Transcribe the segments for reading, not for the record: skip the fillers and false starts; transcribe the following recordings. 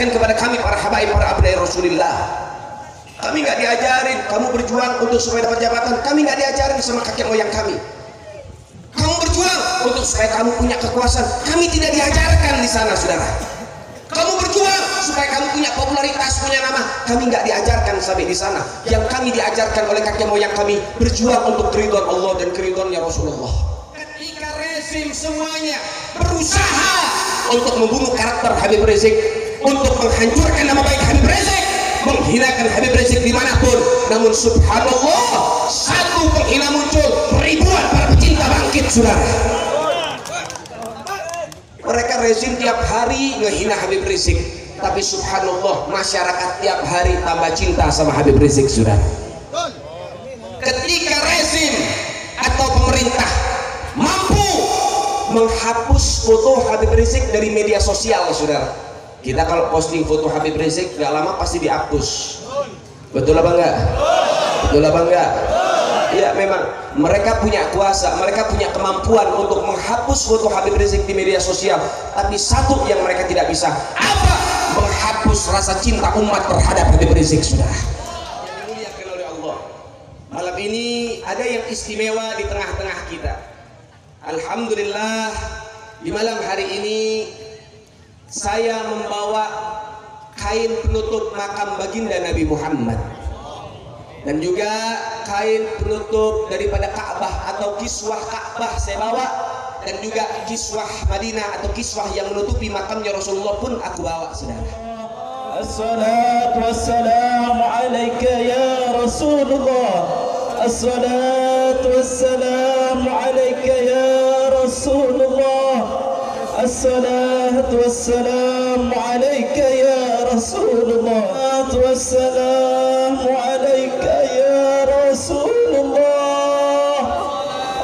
diajarkan kepada kami para habaib, para abnai Rasulullah. Kami nggak diajarin kamu berjuang untuk supaya dapat jabatan. Kami nggak diajarin sama kakek moyang kami. Kamu berjuang untuk supaya kamu punya kekuasaan. Kami tidak diajarkan di sana, saudara. Kamu berjuang supaya kamu punya popularitas, punya nama. Kami nggak diajarkan sampai di sana. Yang kami diajarkan oleh kakek moyang kami berjuang untuk keridhaan Allah dan keridhaannya Rasulullah. Ketika rezim semuanya berusaha untuk membunuh karakter Habib Rizik, untuk menghancurkan nama baik Habib Rizik, menghinakan Habib Rizik dimanapun, namun subhanallah, satu penghina muncul, ribuan para pecinta bangkit, saudara. Mereka rezim tiap hari ngehina Habib Rizik, tapi subhanallah masyarakat tiap hari tambah cinta sama Habib Rizik, saudara. Ketika rezim atau pemerintah mampu menghapus foto Habib Rizik dari media sosial, saudara. Kita kalau posting foto Habib Rizik gak lama pasti dihapus. Betul apa enggak? Betul apa enggak? Ya, memang mereka punya kuasa, mereka punya kemampuan untuk menghapus foto Habib Rizik di media sosial. Tapi satu yang mereka tidak bisa, apa? Menghapus rasa cinta umat terhadap Habib Rizik, saudara. Yang dimuliakan oleh Allah. Malam ini ada yang istimewa di tengah-tengah kita. Alhamdulillah, di malam hari ini saya membawa kain penutup makam baginda Nabi Muhammad, dan juga kain penutup daripada Ka'bah atau kiswah Ka'bah saya bawa, dan juga kiswah Madinah atau kiswah yang menutupi makamnya Rasulullah pun aku bawa, saudara. Assalatu wassalamu alaika ya Rasulullah. Assalatu wassalamu alaika ya Rasulullah. Assalatu wassalamu alaika ya Rasulullah. Assalatu wassalamu alaika ya Rasulullah.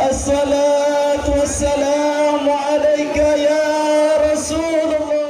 Assalatu wassalamu alaika ya Rasulullah.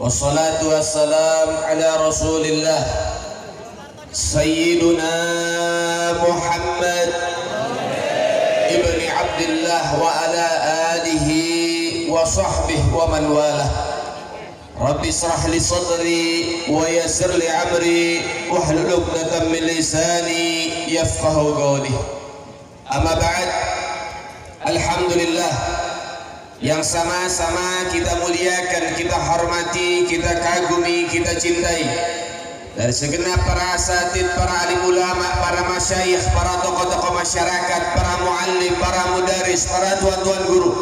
Wassalatu wassalam ala Rasulillah Sayyiduna Muhammad ibni Abdillah wa ala alihi wa sahbihi wa man walah. Rabbi israh li sadri wa yassir li amri wahlul 'uqdatam min lisani yafqahu qawli. Amma ba'd. Alhamdulillah, yang sama-sama kita muliakan, kita hormati, kita kagumi, kita cintai, dari segenap para asatid, para alim ulama, para masyayikh, para tokoh-tokoh masyarakat, para muallim, para mudaris, para tuan-tuan guru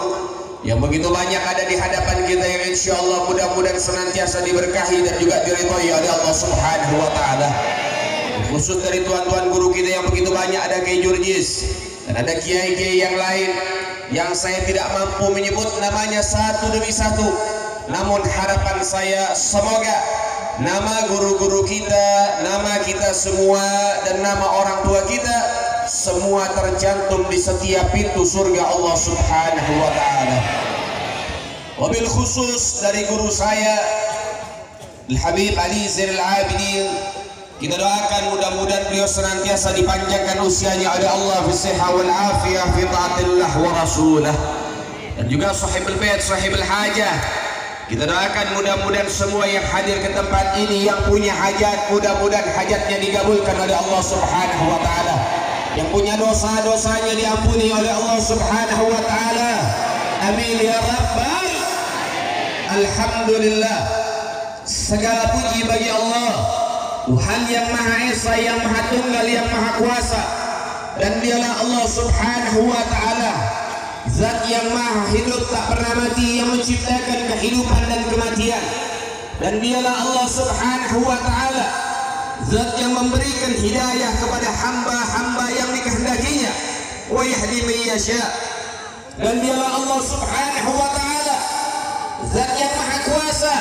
yang begitu banyak ada di hadapan kita, yang insya Allah mudah-mudahan senantiasa diberkahi dan juga diridhai oleh Allah Subhanahu wa ta'ala. Khusus dari tuan-tuan guru kita yang begitu banyak, ada Kiai Jurjis dan ada kiai-kiai yang lain yang saya tidak mampu menyebut namanya satu demi satu, namun harapan saya semoga nama guru-guru kita, nama kita semua, dan nama orang tua kita semua tercantum di setiap pintu surga Allah Subhanahu wa ta'ala. Wabil khusus dari guru saya Al-Habib Ali Zainal Abidin, kita doakan mudah-mudahan beliau senantiasa dipanjangkan usianya oleh Allah fi sihah wal afiyah fi taatillah wa rasulah, dan juga sahibul bait, sahibul hajah. Kita doakan mudah-mudahan semua yang hadir ke tempat ini yang punya hajat, mudah-mudahan hajatnya dikabulkan oleh Allah Subhanahu wa ta'ala. Yang punya dosa-dosanya diampuni oleh Allah Subhanahu wa ta'ala. Amin ya rabbal. Alhamdulillah, segala puji bagi Allah, Tuhan yang Maha Esa, yang Maha Tunggal, yang Maha Kuasa, dan dialah Allah Subhanahu wa ta'ala, Zat yang Maha Hidup tak pernah mati, yang menciptakan kehidupan dan kematian. Dan dialah Allah Subhanahu wa ta'ala, Zat yang memberikan hidayah kepada hamba-hamba yang dikehendakinya, wa yahdi man yasha. Dan dialah Allah Subhanahu wa taala zat yang maha kuasa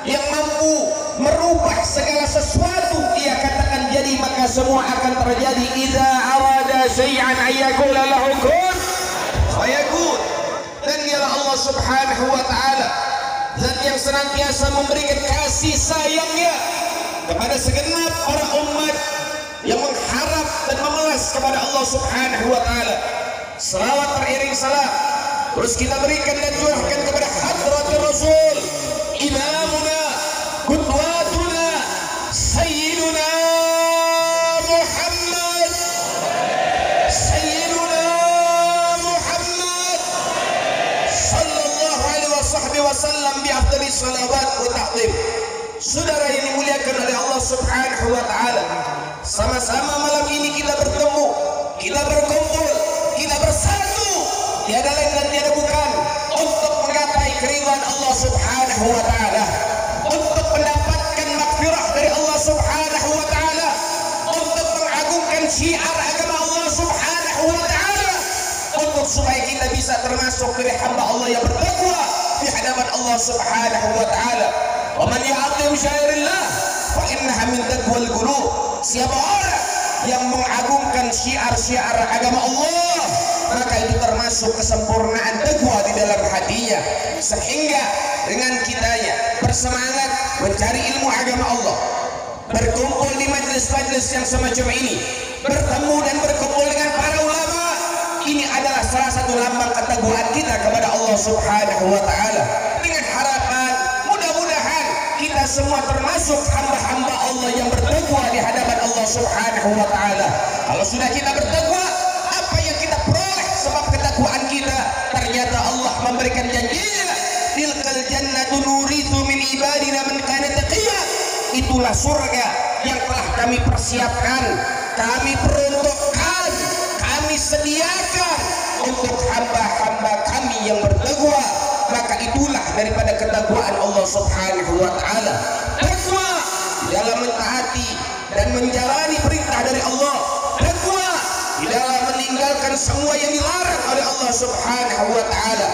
yang mampu merubah segala sesuatu. Ia katakan jadi maka semua akan terjadi. Idza arada syai'an ayyaqula lahu kun fayakun. Dan dialah Allah Subhanahu wa taala zat yang senantiasa memberikan kasih sayangnya kepada segenap para umat yang mengharap dan memelas kepada Allah Subhanahu wa taala. Selawat teriring salam terus kita berikan dan curahkan kepada hadratul Rasul, imamuna, qudwatuna, sayyiduna Muhammad, sayyiduna Muhammad sallallahu alaihi wasallam bi afdhalis salawat wa ta'zim. Saudara yang dimuliakan oleh Allah Subhanahu wa taala, sama-sama malam ini kita bertemu, kita berkumpul, kita bersatu, tiada lain dan tiada bukan untuk menggapai keridhaan Allah Subhanahu wa taala, untuk mendapatkan maghfirah dari Allah Subhanahu wa taala, untuk mengagungkan syiar agama Allah Subhanahu wa taala, untuk supaya kita bisa termasuk dari hamba Allah yang bertakwa di hadapan Allah Subhanahu wa taala. Wa man ya'zim syairillah fa innaha min taqwal qulub. Siapa orang yang mengagungkan syiar-syiar agama Allah, maka itu termasuk kesempurnaan takwa di dalam hatinya. Sehingga dengan kitanya bersemangat mencari ilmu agama Allah, berkumpul di majelis-majelis yang semacam ini, bertemu dan berkumpul dengan para ulama, ini adalah salah satu lambang ketakwaan kita kepada Allah Subhanahu wa taala. Dengan harapan mudah-mudahan kita semua termasuk hamba-hamba Allah yang bertakwa di hadapan Allah Subhanahu wa taala. Kalau sudah kita bertakwa, apa yang kita peroleh sebab ketakwaan kita, ternyata Allah memberikan janjinya, tilkal jannatu nurithu min ibadina man kana taqiyya. Itulah surga yang telah kami persiapkan, kami peruntukkan, kami sediakan untuk hamba-hamba kami yang bertakwa. Maka itulah daripada ketakwaan Allah Subhanahu wa taala. Takwa dalam mentaati dan menjalani perintah dari Allah, takwa di dalam meninggalkan semua yang dilarang oleh Allah Subhanahu wa taala.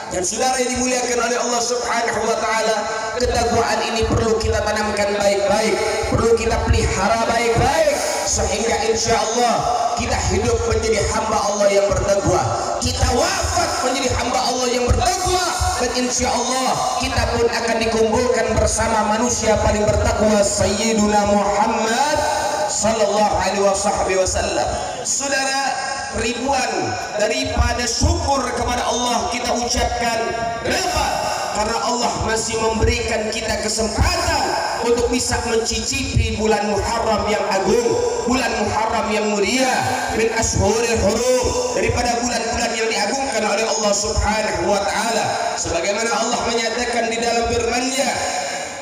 Dan saudara yang dimuliakan oleh Allah Subhanahu wa taala, ketakwaan ini perlu kita tanamkan baik-baik, perlu kita pelihara baik-baik, sehingga insya Allah kita hidup menjadi hamba Allah yang bertakwa, kita wafat menjadi hamba Allah yang bertakwa, dan insya Allah kita pun akan dikumpulkan bersama manusia paling bertakwa, Sayyiduna Muhammad sallallahu alaihi wasallam. Saudara, ribuan daripada syukur kepada Allah kita ucapkan. Kenapa? Karena Allah masih memberikan kita kesempatan untuk bisa mencicipi bulan Muharram yang agung, bulan Muharram yang mulia, min ashhuril hurum, daripada bulan-bulan yang diagungkan oleh Allah Subhanahu wa taala. Sebagaimana Allah menyatakan di dalam firman-Nya,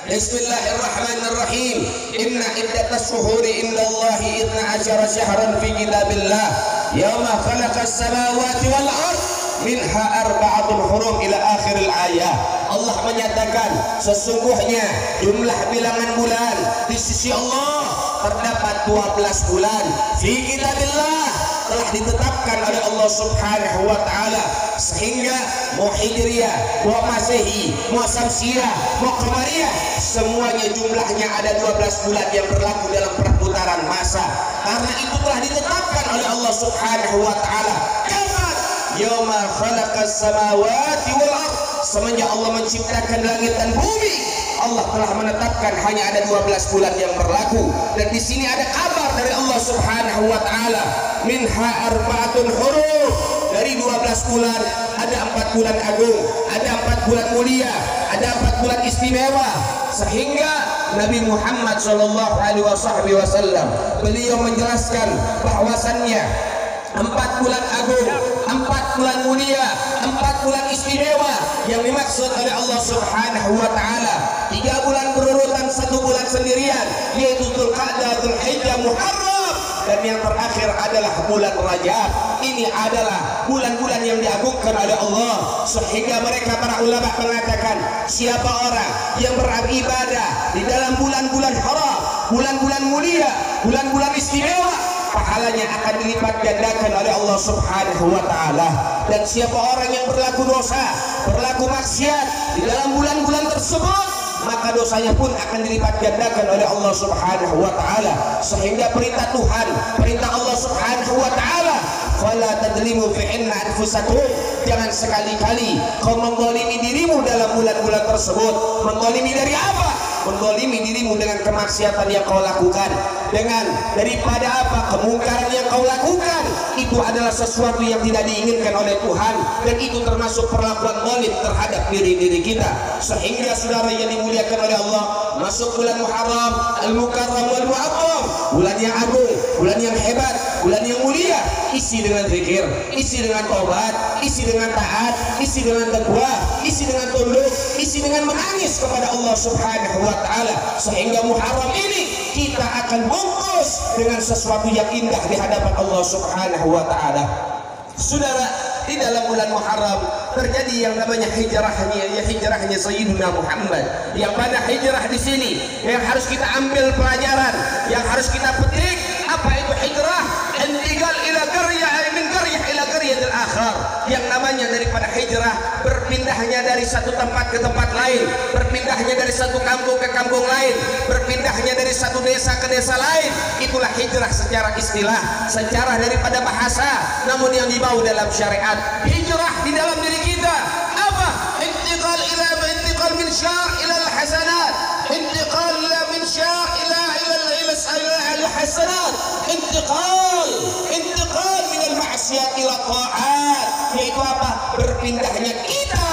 Bismillahirrahmanirrahim. Inna iddatas syuhuri indallahi 12 syahran fi kitabillah yauma khalaqas samawati wal ard minha arba'atun hurum ila akhiril ayat. Allah menyatakan sesungguhnya jumlah bilangan bulan di sisi Allah terdapat 12 bulan fi kitabillah, telah ditetapkan oleh Allah Subhanahu wa taala, sehingga mau Hijriyah, mau Masehi, mau Samsiyah, mau Qamariyah, semuanya jumlahnya ada 12 bulan yang berlaku dalam perputaran masa. Karena itu telah ditetapkan oleh Allah Subhanahu wa taala. Kapan? Yauma khalaqas samawati wal ard, semenjak Allah menciptakan langit dan bumi, Allah telah menetapkan hanya ada 12 bulan yang berlaku. Dan di sini ada kabar dari Allah Subhanahu wa taala, minha arba'atun hurum, dari 12 bulan ada 4 bulan agung, ada 4 bulan mulia, ada 4 bulan istimewa. Sehingga Nabi Muhammad sallallahu alaihi wasallam beliau menjelaskan bahwasannya 4 bulan agung, 4 bulan mulia, 4 bulan istimewa yang dimaksud oleh Allah Subhanahu wa taala, 3 bulan berurutan, 1 bulan sendirian, yaitu Dzulqa'dah, Dzulhijjah, Muharram, dan yang terakhir adalah bulan Rajab. Ini adalah bulan-bulan yang diagungkan oleh Allah, sehingga mereka para ulama mengatakan, siapa orang yang beribadah di dalam bulan-bulan haram, bulan-bulan mulia, bulan-bulan istimewa, pahalanya akan dilipat gandakan oleh Allah Subhanahu wa taala. Dan siapa orang yang berlaku dosa, berlaku maksiat di dalam bulan-bulan tersebut, maka dosanya pun akan dilipat gandakan oleh Allah Subhanahu wa taala. Sehingga perintah Tuhan, perintah Allah Subhanahu wa taala, fala tadlimu fi'inna anfusakum, jangan sekali-kali kau menggolimi dirimu dalam bulan-bulan tersebut. Menggolimi dari apa? Menggolimi dirimu dengan kemaksiatan yang kau lakukan, dengan daripada apa? Kemungkaran yang kau lakukan. Itu adalah sesuatu yang tidak diinginkan oleh Tuhan, dan itu termasuk perlakuan zalim terhadap diri-diri kita. Sehingga saudara yang dimuliakan oleh Allah, masuk bulan Muharram al-Mukarram wal Mu'azzam, bulan yang agung, bulan yang hebat, bulan yang mulia, isi dengan zikir, isi dengan taubat, isi dengan taat, isi dengan takwa, isi dengan tunduk, isi dengan menangis kepada Allah Subhanahu wa taala. Sehingga Muharram ini kita akan bungkus dengan sesuatu yang indah di hadapan Allah Subhanahu wa taala. Saudara, di dalam bulan Muharram terjadi yang namanya hijrahnya Sayyidina Muhammad. Yang mana hijrah di sini yang harus kita ambil pelajaran, yang harus kita petik. Apa itu hijrah? Intiqal ila qaryah, min qaryah ila qaryatil akhar. Yang namanya daripada hijrah, berpindahnya dari satu tempat ke tempat lain, berpindahnya dari satu kampung ke kampung lain, berpindahnya dari satu desa ke desa lain. Itulah hijrah secara istilah, secara daripada bahasa, namun yang dibawa dalam syariat. Hijrah di dalam diri kita apa? Intiqal min syar' ila al-hasanat, intiqal min syar' ila al-hasanat, intiqal min al-ma'siyat ila ta'at. Yaitu apa? Berpindahnya kita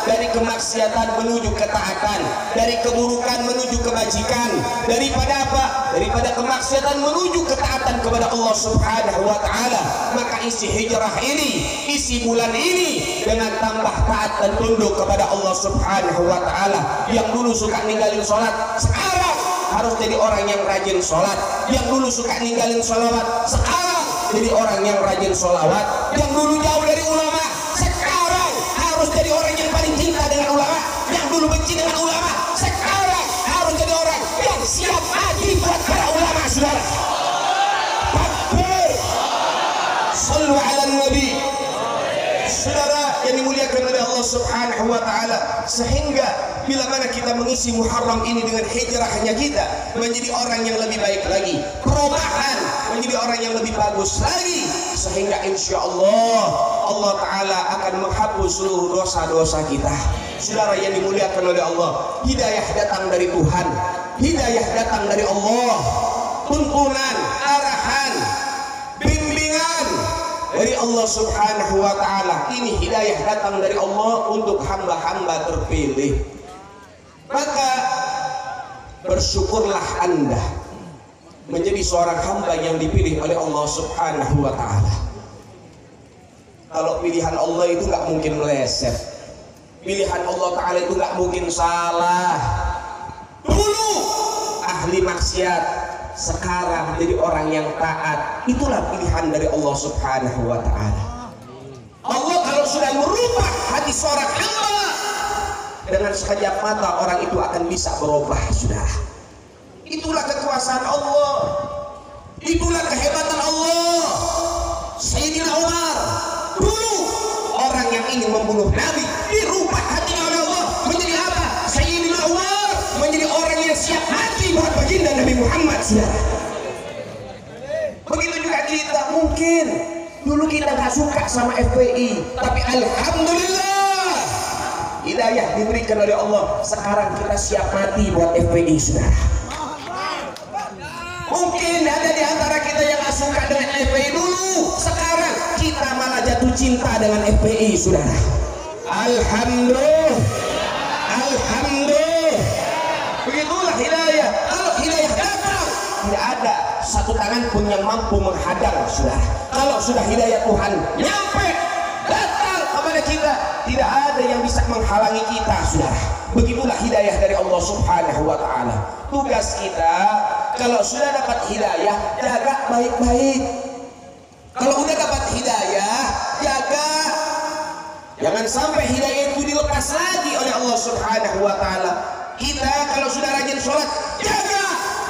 dari kemaksiatan menuju ketaatan, dari keburukan menuju kebajikan, daripada apa? Daripada kemaksiatan menuju ketaatan kepada Allah Subhanahu wa taala. Maka isi hijrah ini, isi bulan ini dengan tambah taat dan tunduk kepada Allah Subhanahu wa taala. Yang dulu suka ninggalin sholat, sekarang harus jadi orang yang rajin sholat. Yang dulu suka ninggalin sholawat, sekarang jadi orang yang rajin sholawat. Yang dulu jauh dari ulama, sekarang harus jadi orang yang paling cinta dengan ulama. Yang dulu benci dengan ulama, sekarang harus jadi orang yang siap mati buat para ulama. Saudara, takbir, sallu ala nabi. Saudara yang dimuliakan oleh Allah Subhanahu wa taala, sehingga bila mana kita mengisi Muharram ini dengan hijrahnya kita menjadi orang yang lebih baik lagi, perubahan menjadi orang yang lebih bagus lagi, sehingga insya Allah Allah Ta'ala akan menghapus seluruh dosa-dosa kita. Saudara yang dimuliakan oleh Allah, hidayah datang dari Tuhan, hidayah datang dari Allah, tuntunan, arahan, bimbingan dari Allah Subhanahu wa taala. Ini hidayah datang dari Allah untuk hamba-hamba terpilih. Maka bersyukurlah Anda menjadi seorang hamba yang dipilih oleh Allah Subhanahu wa taala. Kalau pilihan Allah itu nggak mungkin meleset, pilihan Allah taala itu nggak mungkin salah. Dulu ahli maksiat, sekarang jadi orang yang taat. Itulah pilihan dari Allah Subhanahu wa taala. Allah kalau sudah merubah hati seorang hamba, dengan sekejap mata orang itu akan bisa berubah. Saudara, itulah kekuasaan Allah, itulah kehebatan Allah. Sayyidina Umar dulu orang yang ingin membunuh Nabi, dirubah hatinya oleh Allah menjadi apa? Sayyidina Umar menjadi orang yang siap mati buat baginda Nabi Muhammad. Saudara, begitu juga kita. Mungkin dulu kita nggak suka sama FPI, tapi alhamdulillah hidayah diberikan oleh Allah. Sekarang kita siap mati buat FPI. Saudara, mungkin ada di antara kita yang gak suka dengan FPI dulu, sekarang kita malah jatuh cinta dengan FPI. Saudara, alhamdulillah, alhamdulillah. Begitulah hidayah. Kalau hidayah datang, tidak ada satu tangan pun yang mampu menghadang. Saudara, kalau sudah hidayah Tuhan nyampe datang kepada kita, tidak ada yang bisa menghalangi kita. Saudara, begitulah hidayah dari Allah Subhanahu wa taala. Tugas kita kalau sudah dapat hidayah, jaga baik-baik. Kalau udah dapat hidayah, jaga. Jangan sampai hidayah itu dilepas lagi oleh Allah Subhanahu wa taala. Kita kalau sudah rajin sholat, jaga.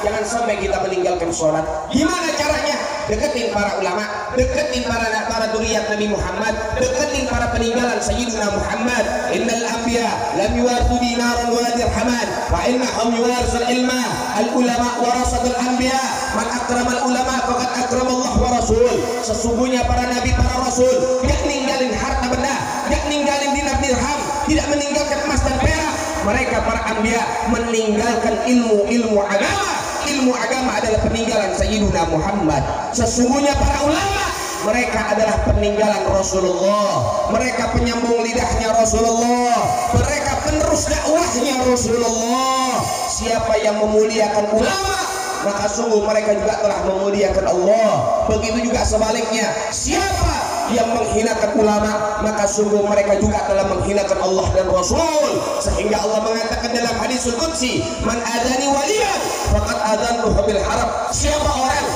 Jangan sampai kita meninggalkan sholat. Gimana caranya? deketin para ulama, deketin para duriyat Nabi Muhammad, deketin para peninggalan Sayyidina Muhammad. Innal anbiya lam yuwarthu dinaran wala dirhaman wa innahum yuwarithul ilma. Al ulama warasatul anbiya, man akramal ulama faqad akramallah wa rasul. Sesungguhnya para nabi, para rasul tidak ninggalin harta benda, tidak ninggalin dinar dirham, tidak meninggalkan emas dan perak. Mereka para anbiya meninggalkan ilmu agama. Ilmu agama adalah peninggalan Sayyidina Muhammad. Sesungguhnya para ulama, mereka adalah peninggalan Rasulullah. Mereka penyambung lidahnya Rasulullah. Mereka penerus dakwahnya Rasulullah. Siapa yang memuliakan ulama, maka sungguh mereka juga telah memuliakan Allah. Begitu juga sebaliknya, siapa yang menghinakan ulama, maka sungguh mereka juga telah menghinakan Allah dan Rasul. Sehingga Allah mengatakan dalam hadisul qudsi, man adani waliyan faqad adantuhu bil harb. Siapa orang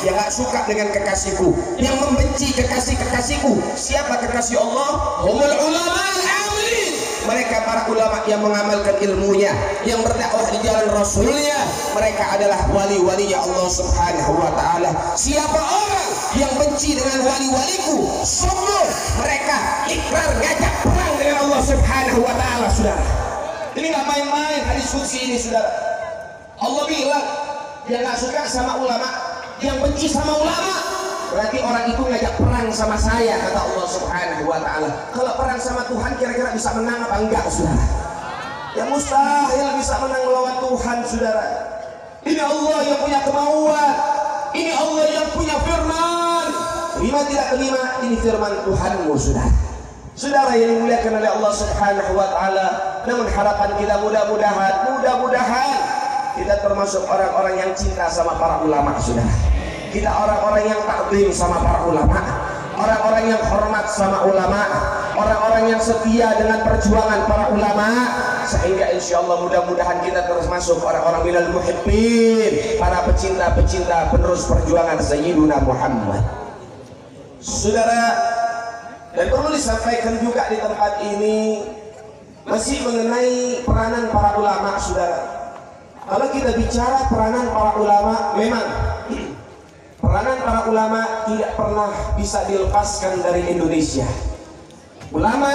yang gak suka dengan kekasihku, yang membenci kekasihku. Siapa kekasih Allah? Humul ulama al-amilin. Mereka para ulama yang mengamalkan ilmunya, yang berdakwah di jalan Rasulnya. Mereka adalah wali-walinya Allah Subhanahu wa ta'ala. Siapa orang yang benci dengan wali-waliku, sungguh mereka ikrar ngajak perang dengan Allah Subhanahu wa ta'ala. Saudara, ini gak main-main hadis qudsi ini, saudara. Allah bilang yang gak suka sama ulama, yang benci sama ulama, berarti orang itu ngajak perang sama saya, kata Allah Subhanahu wa ta'ala. Kalau perang sama Tuhan kira-kira bisa menang apa enggak, saudara? Ya mustahil bisa menang melawan Tuhan, saudara. Ini Allah yang punya kemauan, ini Allah yang punya firman. Terima tidak terima, ini firman Tuhanmu, saudara. Saudara yang dimuliakan oleh Allah Subhanahu wa ta'ala, namun harapan kita mudah-mudahan kita termasuk orang-orang yang cinta sama para ulama, saudara. Kita orang-orang yang takdim sama para ulama, orang-orang yang hormat sama ulama, orang-orang yang setia dengan perjuangan para ulama. Sehingga insya Allah mudah-mudahan kita termasuk orang-orang minal muhibbin, para pecinta-pecinta penerus perjuangan Sayyidina Muhammad. Saudara, dan perlu disampaikan juga di tempat ini masih mengenai peranan para ulama, saudara. Kalau kita bicara peranan para ulama, memang peranan para ulama tidak pernah bisa dilepaskan dari Indonesia. Ulama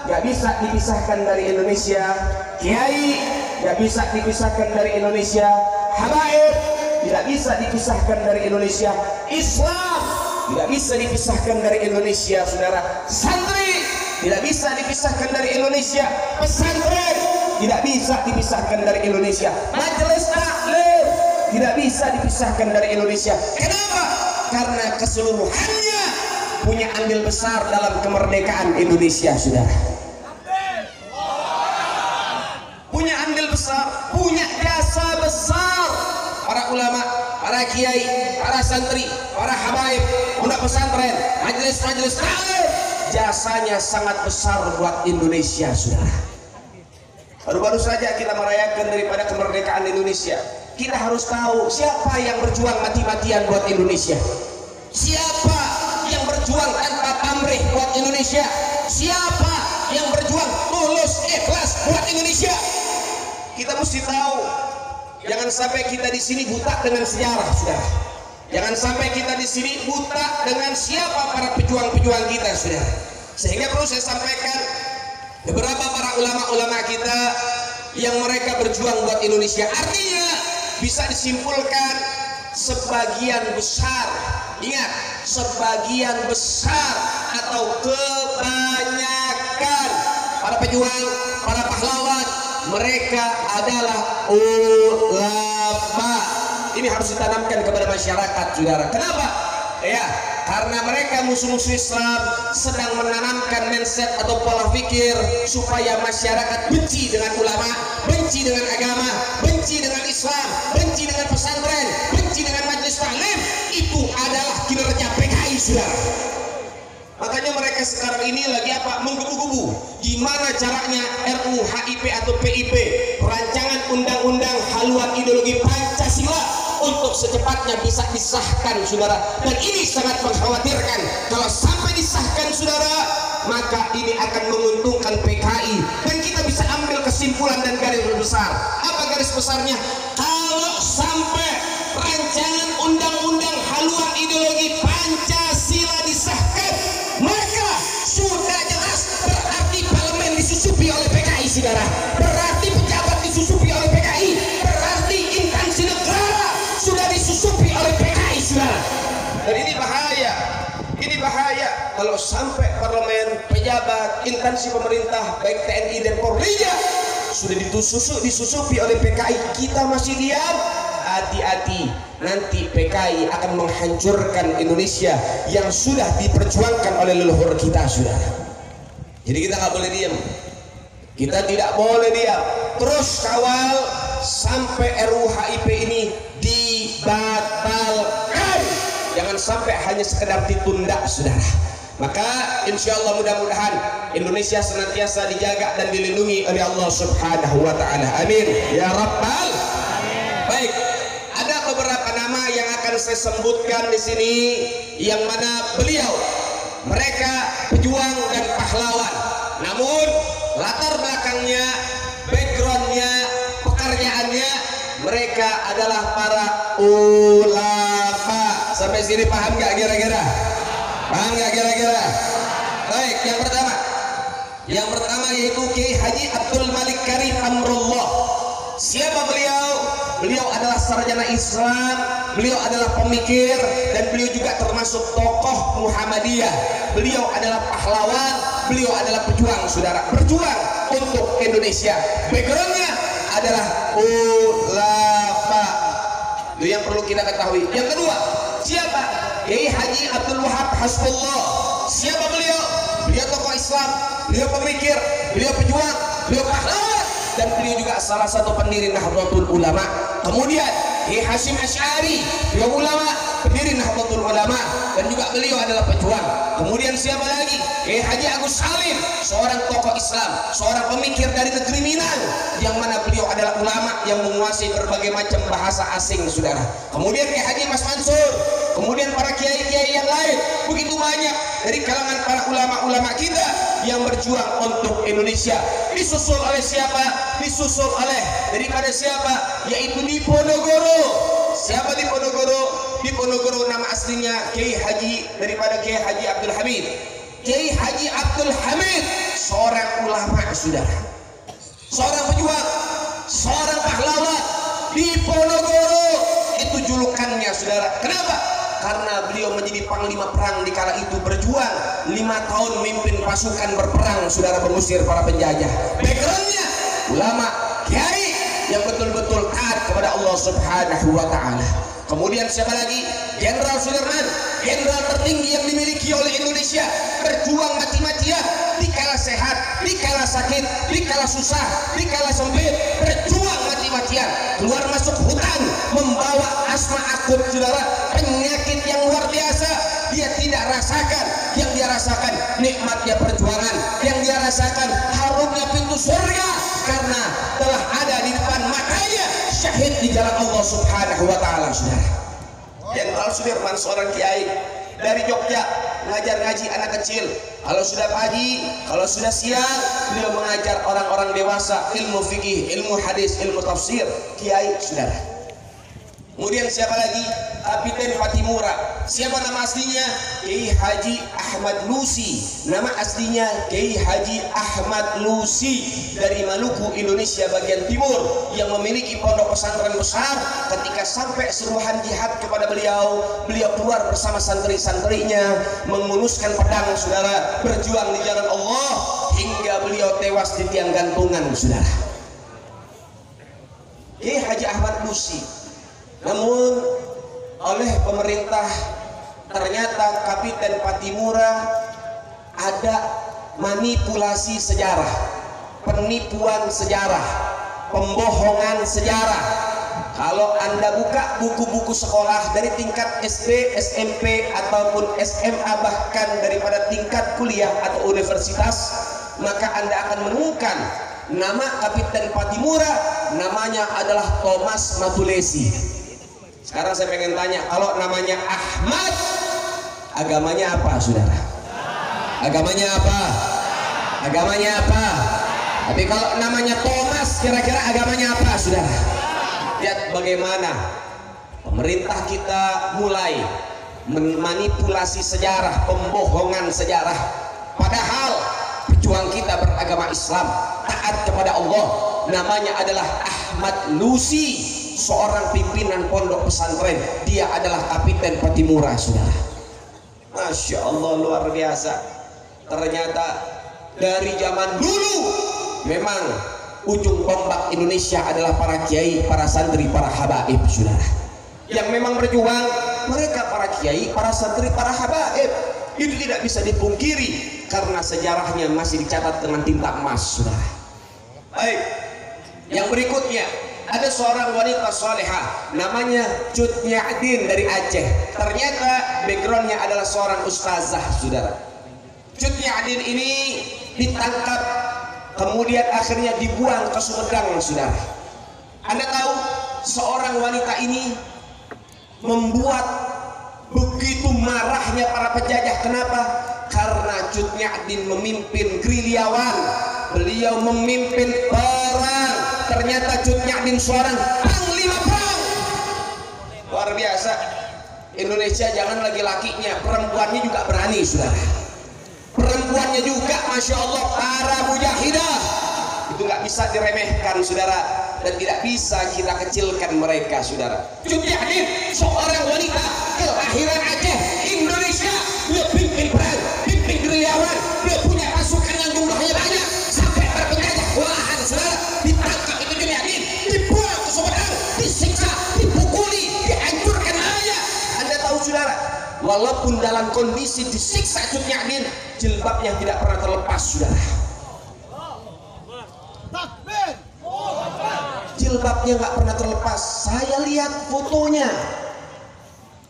gak bisa dipisahkan dari Indonesia, kiai gak bisa dipisahkan dari Indonesia, habaib tidak bisa dipisahkan dari Indonesia, Islam tidak bisa dipisahkan dari Indonesia, saudara. Santri tidak bisa dipisahkan dari Indonesia, pesantren tidak bisa dipisahkan dari Indonesia, majelis taklim tidak bisa dipisahkan dari Indonesia. Kenapa? Karena keseluruhannya punya andil besar dalam kemerdekaan Indonesia, saudara. Punya andil besar, punya jasa besar. Para ulama, para kiai, para santri, para habaib, pondok pesantren, majelis-majelis taklim, jasanya sangat besar buat Indonesia, saudara. Baru-baru saja kita merayakan daripada kemerdekaan Indonesia. Kita harus tahu siapa yang berjuang mati-matian buat Indonesia, siapa yang berjuang tanpa pamrih buat Indonesia, siapa yang berjuang tulus ikhlas buat Indonesia. Kita mesti tahu, jangan sampai kita di sini buta dengan sejarah, saudara. Jangan sampai kita di sini buta dengan siapa para pejuang-pejuang kita, saudara. Sehingga perlu saya sampaikan, beberapa para ulama-ulama kita yang mereka berjuang buat Indonesia, artinya bisa disimpulkan sebagian besar, ingat, sebagian besar atau kebanyakan para pejuang, para pahlawan, mereka adalah ulama. Ini harus ditanamkan kepada masyarakat, saudara. Kenapa? Ya, karena mereka musuh-musuh Islam sedang menanamkan mindset atau pola pikir supaya masyarakat benci dengan ulama, benci dengan agama, benci dengan Islam, benci dengan pesantren, benci dengan majelis taklim. Itu adalah kinerja PKI, saudara. Makanya mereka sekarang ini lagi apa? Menggebu-gebu. Gimana caranya RUU HIP atau PIP, rancangan undang-undang haluan ideologi Pancasila, untuk secepatnya bisa disahkan, saudara. Dan ini sangat mengkhawatirkan. Kalau sampai disahkan, saudara, maka ini akan menguntungkan PKI. Dan kita bisa ambil kesimpulan dan garis besar. Apa garis besarnya? Kalau sampai rancangan undang saudara, berarti pejabat disusupi oleh PKI, berarti instansi negara sudah disusupi oleh PKI, saudara. Dan ini bahaya. Ini bahaya kalau sampai parlemen, pejabat, instansi pemerintah, baik TNI dan Polri sudah disusupi oleh PKI, kita masih diam. Hati-hati, nanti PKI akan menghancurkan Indonesia yang sudah diperjuangkan oleh leluhur kita, saudara. Jadi kita nggak boleh diam. Kita tidak boleh diam. Terus kawal sampai RUU HIP ini dibatalkan. Jangan sampai hanya sekedar ditunda, saudara. Maka insya Allah mudah-mudahan Indonesia senantiasa dijaga dan dilindungi oleh Allah Subhanahu wa Ta'ala. Amin ya Rabbal. Baik, ada beberapa nama yang akan saya sebutkan di sini, yang mana beliau mereka pejuang dan pahlawan. Namun latar belakangnya, backgroundnya, pekerjaannya, mereka adalah para ulama. Sampai sini paham nggak kira-kira? Paham nggak kira-kira? Baik, yang pertama yaitu Kiai Haji Abdul Malik Karim Amrullah. Siapa beliau? Beliau adalah sarjana Islam, beliau adalah pemikir, dan beliau juga termasuk tokoh Muhammadiyah. Beliau adalah pahlawan, beliau adalah pejuang, saudara, berjuang untuk Indonesia. Backgroundnya adalah ulama. Itu yang perlu kita ketahui. Yang kedua, siapa? Kiai Haji Abdul Wahab Hasbullah. Siapa beliau? Beliau tokoh Islam, beliau pemikir, beliau pejuang, beliau pahlawan, dan beliau juga salah satu pendiri Nahdlatul Ulama. Kemudian Kiai Hasyim Asy'ari, beliau ulama, pendiri Nahdlatul Ulama, dan juga beliau adalah pejuang. Kemudian siapa lagi? Kiai Haji Agus Salim, seorang tokoh Islam, seorang pemikir dari negeri Minang, yang mana beliau adalah ulama yang menguasai berbagai macam bahasa asing, saudara. Kemudian Kiai Haji Mas Mansur, kemudian para kiai-kiai yang lain, begitu banyak dari kalangan para ulama-ulama kita yang berjuang untuk Indonesia. Disusul oleh siapa? Disusul oleh daripada siapa? Yaitu di Ponorogo. Siapa di Ponorogo? Di Ponorogo nama aslinya Kiai Haji daripada Kiai Haji Abdul Hamid. Kiai Haji Abdul Hamid seorang ulama, saudara, seorang pejuang, seorang pahlawan di Ponorogo. Itu julukannya, saudara. Kenapa? Karena beliau menjadi panglima perang di kala itu, berjuang 5 tahun memimpin pasukan berperang, saudara, mengusir para penjajah. Backgroundnya ulama, kiai yang betul-betul taat kepada Allah Subhanahu wa Ta'ala. Kemudian siapa lagi? Jenderal Sudirman, jenderal tertinggi yang dimiliki oleh Indonesia, berjuang mati-matian di kala sehat, di kala sakit, di kala susah, di kala sempit, berjuang mati-matian, keluar masuk hutan membawa asma akut, saudara, penyakit yang luar biasa. Dia tidak rasakan, yang dia rasakan nikmatnya perjuangan, yang dia rasakan harumnya pintu surga, karena telah ada di depan matanya syahid di jalan Allah Subhanahu wa Ta'ala, saudara. Jenderal Sudirman seorang kiai dari Jogja, mengajar ngaji anak kecil. Kalau sudah pagi, kalau sudah siang, beliau mengajar orang-orang dewasa ilmu fikih, ilmu hadis, ilmu tafsir. Kiai, saudara. Kemudian siapa lagi? Kapiten Patimura. Siapa nama aslinya? Kiai Haji Ahmad Lusi. Nama aslinya Kiai Haji Ahmad Lusi dari Maluku, Indonesia bagian timur, yang memiliki pondok pesantren besar. Ketika sampai seruhan jihad kepada beliau, beliau keluar bersama santri-santrinya mengunuskan pedang, saudara, berjuang di jalan Allah hingga beliau tewas di tiang gantungan, saudara. Kiai Haji Ahmad Lusi. Namun oleh pemerintah ternyata Kapiten Patimura ada manipulasi sejarah, penipuan sejarah, pembohongan sejarah. Kalau Anda buka buku-buku sekolah dari tingkat SD, SMP ataupun SMA, bahkan daripada tingkat kuliah atau universitas, maka Anda akan menemukan nama Kapiten Patimura namanya adalah Thomas Matulesi. Sekarang saya pengen tanya, kalau namanya Ahmad, agamanya apa, saudara? Agamanya apa? Agamanya apa? Tapi kalau namanya Thomas, kira-kira agamanya apa, saudara? Lihat bagaimana pemerintah kita mulai memanipulasi sejarah, pembohongan sejarah. Padahal pejuang kita beragama Islam, taat kepada Allah, namanya adalah Ahmad Lusi, seorang pimpinan pondok pesantren. Dia adalah Kapiten Patimura, saudara. Masya Allah, luar biasa. Ternyata dari zaman dulu memang ujung tombak Indonesia adalah para kiai, para santri, para habaib, saudara. Yang memang berjuang mereka para kiai, para santri, para habaib. Itu tidak bisa dipungkiri karena sejarahnya masih dicatat dengan tinta emas, saudara. Baik, yang berikutnya ada seorang wanita salehah namanya Cut Nyadin dari Aceh. Ternyata backgroundnya adalah seorang ustazah, saudara. Cut Nyadin ini ditangkap, kemudian akhirnya dibuang ke Sumedang, saudara. Anda tahu seorang wanita ini membuat begitu marahnya para penjajah. Kenapa? Karena Cut Nyadin memimpin gerilyawan, beliau memimpin perang. Ternyata Cut Nyadin seorang panglima perang. Luar biasa. Indonesia jangan lagi lakinya, perempuannya juga berani, saudara. Perempuannya juga, masya Allah, para mujahidah. Itu nggak bisa diremehkan, saudara, dan tidak bisa kita kecilkan mereka, saudara. Cut Nyadin seorang wanita kelahiran Aceh, Indonesia. Dia pimpin perang, pimpin gerilyawan, dia punya pasukan yang jumlahnya banyak, sampai berpenjajah kewalahan, saudara. Ditangkap itu Cut Nyadin, dibuang ke Sumedang, disiksa, dipukuli, dihancurkan aja. Anda tahu, saudara, walaupun dalam kondisi disiksa Cut Nyadin, jilbabnya tidak pernah terlepas, saudara. Jilbabnya nggak pernah terlepas. Saya lihat fotonya.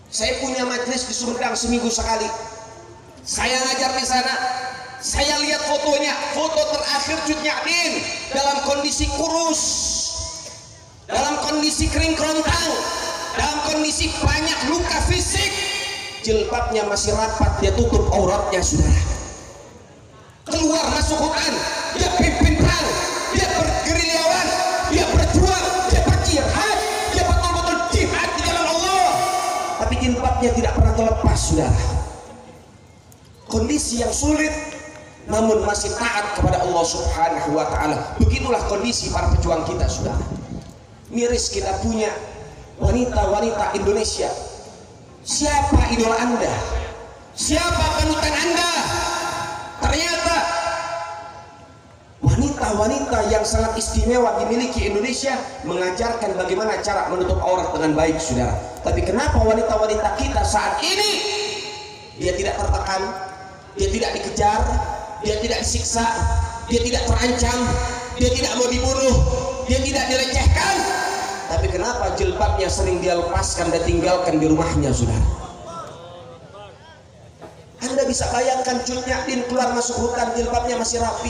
Saya punya majelis di Sumedang seminggu sekali. Saya ngajar di sana. Saya lihat fotonya. Foto terakhir Cut Nyadin dalam kondisi kurus, dalam kondisi kering kerontang, dalam kondisi banyak luka fisik. Jilbabnya masih rapat, dia tutup auratnya, saudara. Keluar masuk hutan, dia pimpin perang, dia bergerilyawan, dia berjuang, dia berjihad, dia betul-betul jihad di jalan Allah. Tapi jilbabnya tidak pernah terlepas, saudara. Kondisi yang sulit, namun masih taat kepada Allah Subhanahu wa Ta'ala. Begitulah kondisi para pejuang kita, saudara. Miris kita punya wanita-wanita Indonesia. Siapa idola Anda? Siapa panutan Anda? Ternyata wanita-wanita yang sangat istimewa dimiliki Indonesia mengajarkan bagaimana cara menutup aurat dengan baik, saudara. Tapi kenapa wanita-wanita kita saat ini dia tidak tertekan, dia tidak dikejar, dia tidak disiksa, dia tidak terancam, dia tidak mau dibunuh, dia tidak dilecehkan? Tapi kenapa jilbabnya sering dia lepaskan dan tinggalkan di rumahnya, saudara? Anda bisa bayangkan Cut Nyadin keluar masuk hutan, jilbabnya masih rapi.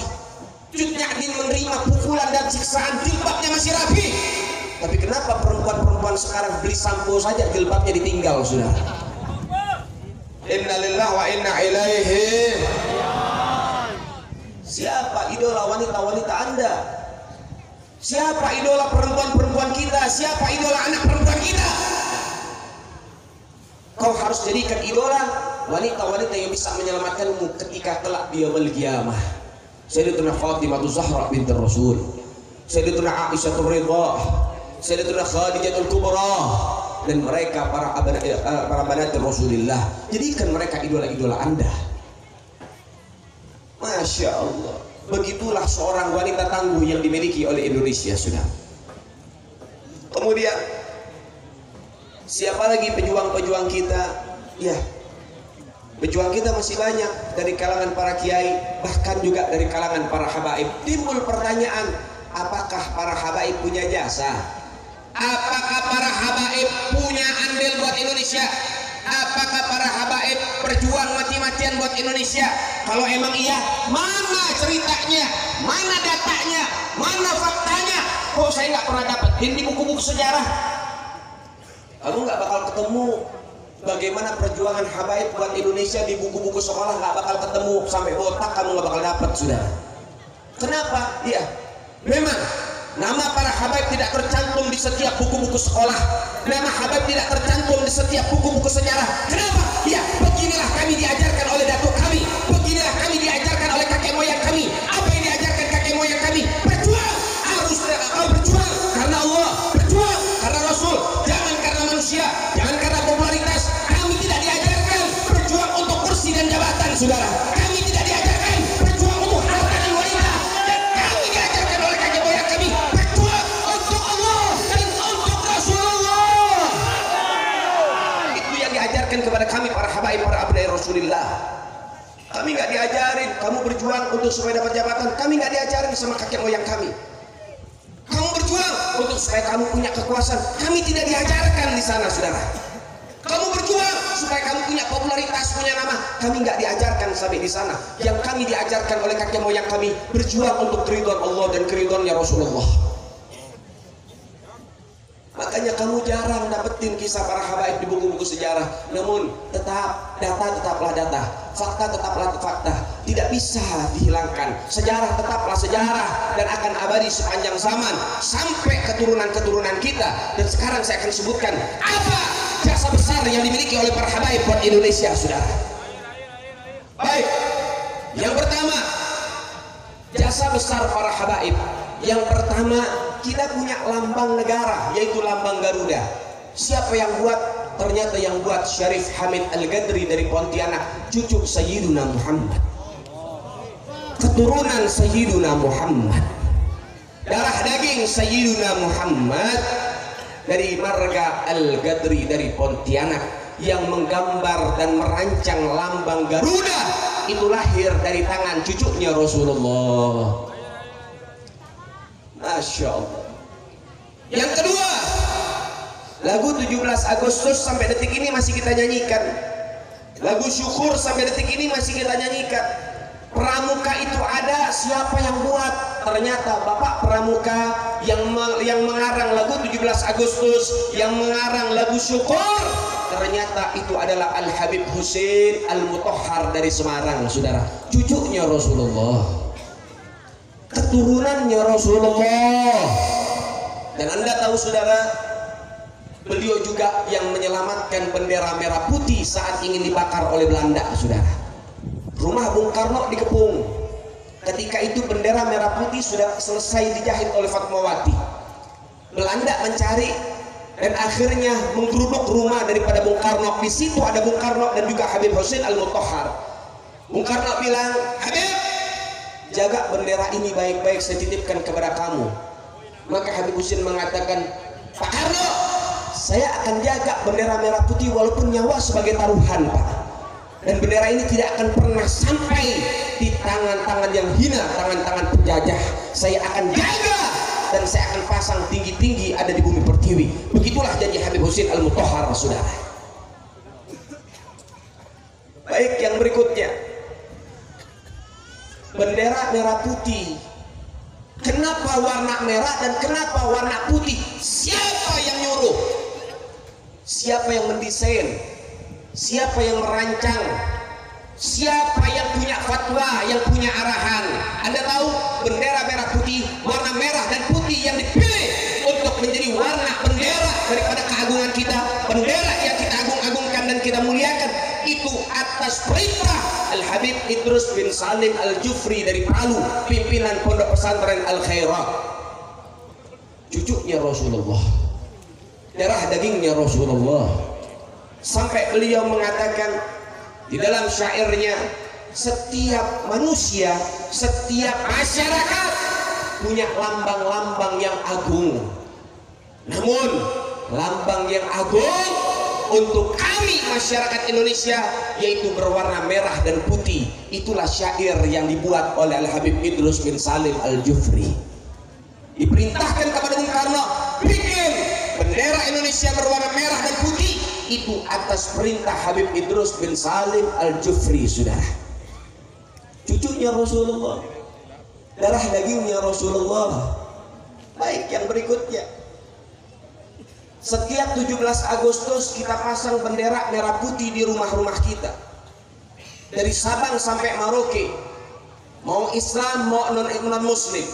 Cut Nyadin menerima pukulan dan siksaan, jilbabnya masih rapi. Tapi kenapa perempuan-perempuan sekarang beli sampo saja jilbabnya ditinggal, saudara? Inna lillahi wa inna ilaihi. Siapa idola wanita-wanita Anda? Siapa idola perempuan-perempuan kita? Siapa idola anak perempuan kita? Kau harus jadikan idola wanita-wanita yang bisa menyelamatkanmu ketika kelak di yaumul qiyamah. Sayyidatuna Fatimah Zahra binti Rasul, Sayyidatuna Aisyah Ridha, Sayyidatuna Khadijatul Kubra, dan mereka para banat Rasulullah. Jadikan mereka idola-idola Anda. Masya Allah. Begitulah seorang wanita tangguh yang dimiliki oleh Indonesia, sudah. Kemudian siapa lagi pejuang-pejuang kita? Ya, pejuang kita masih banyak dari kalangan para kiai, bahkan juga dari kalangan para habaib. Timbul pertanyaan, apakah para habaib punya jasa? Apakah para habaib punya andil buat Indonesia? Apakah para habaib berjuang mati-matian buat Indonesia? Kalau emang iya, mana ceritanya? Mana datanya? Mana faktanya? Kok saya nggak pernah dapetin di buku-buku sejarah? Kamu nggak bakal ketemu bagaimana perjuangan habaib buat Indonesia di buku-buku sekolah, nggak bakal ketemu. Sampai botak kamu nggak bakal dapet, sudah. Kenapa? Iya, memang nama para habaib tidak tercantum di setiap buku-buku sekolah. Nama habaib tidak tercantum di setiap buku-buku sejarah. Kenapa? Ya, beginilah kami diajarkan oleh datuk kami, beginilah kami diajarkan oleh kakek moyang kami, saudara. Kami tidak diajarkan berjuang untuk harta dan wanita, dan kami diajarkan oleh kakek moyang kami berjuang untuk Allah dan untuk Rasulullah. Itu yang diajarkan kepada kami para habaib, para abnai Rasulullah. Kami nggak diajarin kamu berjuang untuk supaya dapat jabatan. Kami nggak diajarin sama kakek moyang kami. Kamu berjuang untuk supaya kamu punya kekuasaan. Kami tidak diajarkan di sana, saudara. Kamu berjuang supaya kamu punya popularitas, punya nama. Kami nggak diajarkan sampai di sana. Yang kami diajarkan oleh kakek moyang kami berjuang untuk keridhaan Allah dan keridhaannya Rasulullah. Makanya kamu jarang dapetin kisah para habaib di buku-buku sejarah. Namun tetap data tetaplah data, fakta tetaplah fakta, tidak bisa dihilangkan. Sejarah tetaplah sejarah dan akan abadi sepanjang zaman sampai keturunan-keturunan kita. Dan sekarang saya akan sebutkan apa jasa besar yang dimiliki oleh para habaib buat Indonesia, saudara. Baik, yang pertama jasa besar para habaib. Yang pertama, kita punya lambang negara, yaitu lambang Garuda. Siapa yang buat? Ternyata yang buat Syarif Hamid Al-Gadri dari Pontianak, cucu Sayyiduna Muhammad, keturunan Sayyiduna Muhammad, darah daging Sayyiduna Muhammad, dari marga Al-Gadri dari Pontianak, yang menggambar dan merancang lambang Garuda itu lahir dari tangan cucunya Rasulullah. Masya Allah. Yang kedua, lagu 17 Agustus sampai detik ini masih kita nyanyikan. Lagu syukur sampai detik ini masih kita nyanyikan. Pramuka itu ada, siapa yang buat? Ternyata Bapak Pramuka yang mengarang lagu 17 Agustus, yang mengarang lagu syukur, ternyata itu adalah Al-Habib Husain Al-Mutahhar dari Semarang, saudara. Cucunya Rasulullah, keturunannya Rasulullah. Dan Anda tahu, saudara, beliau juga yang menyelamatkan bendera merah putih saat ingin dibakar oleh Belanda, saudara. Rumah Bung Karno dikepung. Ketika itu bendera merah putih sudah selesai dijahit oleh Fatmawati. Belanda mencari dan akhirnya menggeruduk rumah daripada Bung Karno. Di situ ada Bung Karno dan juga Habib Husain Al-Mutahhar. Bung Karno bilang, Habib, jaga bendera ini baik-baik, saya titipkan kepada kamu. Maka Habib Husain mengatakan, Pak Karno, saya akan jaga bendera merah putih walaupun nyawa sebagai taruhan, Pak. Dan bendera ini tidak akan pernah sampai di tangan-tangan yang hina, tangan-tangan penjajah. Saya akan jaga dan saya akan pasang tinggi-tinggi ada di bumi pertiwi. Begitulah janji Habib Husain Al-Mutahhar, saudara. Baik, yang berikutnya, bendera merah putih. Kenapa warna merah dan kenapa warna putih? Siapa yang nyuruh? Siapa yang mendesain? Siapa yang merancang? Siapa yang punya fatwa, yang punya arahan? Anda tahu bendera merah putih, warna merah dan putih yang dipilih untuk menjadi warna bendera daripada keagungan kita, bendera yang kita agung-agungkan dan kita muliakan, itu atas perintah Al-Habib Idrus bin Salim Al-Jufri dari Palu, pimpinan Pondok Pesantren Al-Khairat, cucunya Rasulullah, darah dagingnya Rasulullah. Sampai beliau mengatakan di dalam syairnya, setiap manusia, setiap masyarakat punya lambang-lambang yang agung. Namun lambang yang agung untuk kami masyarakat Indonesia yaitu berwarna merah dan putih. Itulah syair yang dibuat oleh Al-Habib Idrus bin Salim Al-Jufri. Diperintahkan kepada Bung Karno, bikin bendera Indonesia berwarna merah dan putih. Itu atas perintah Habib Idrus bin Salim Al-Jufri, saudara. Cucunya Rasulullah, darah dagingnya Rasulullah. Baik, yang berikutnya, setiap 17 Agustus kita pasang bendera merah putih di rumah-rumah kita, dari Sabang sampai Merauke. Mau Islam mau non-Muslim,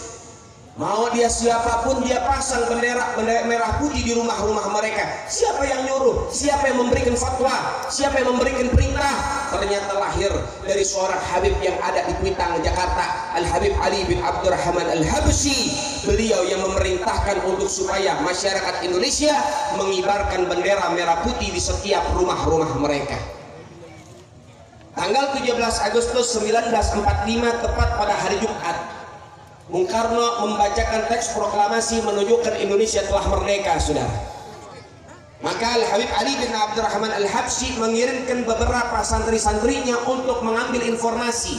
mau dia siapapun, dia pasang bendera merah putih di rumah-rumah mereka. Siapa yang nyuruh? Siapa yang memberikan fatwa? Siapa yang memberikan perintah? Ternyata lahir dari seorang Habib yang ada di Kuitang, Jakarta, Al-Habib Ali bin Abdurrahman Al-Habsyi. Beliau yang memerintahkan untuk supaya masyarakat Indonesia mengibarkan bendera merah putih di setiap rumah-rumah mereka. Tanggal 17 Agustus 1945 tepat pada hari Jumat, Bung Karno membacakan teks proklamasi menunjukkan Indonesia telah merdeka, saudara. Maka Al-Habib Ali bin Abdurrahman Al-Habsyi mengirimkan beberapa santri-santrinya untuk mengambil informasi.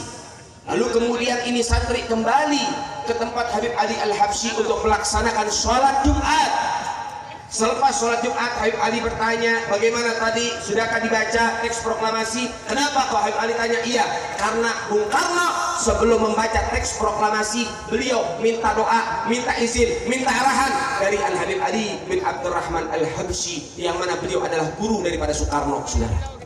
Lalu kemudian ini santri kembali ke tempat Habib Ali Al-Habsyi untuk melaksanakan sholat Jumat. Selepas sholat Jumat, Habib Ali bertanya, bagaimana tadi? Sudahkah dibaca teks proklamasi? Kenapa kok Habib Ali tanya? Iya, karena Bung Karno sebelum membaca teks proklamasi, beliau minta doa, minta izin, minta arahan dari Al-Habib Ali bin Abdurrahman Al-Habsyi, yang mana beliau adalah guru daripada Soekarno, saudara.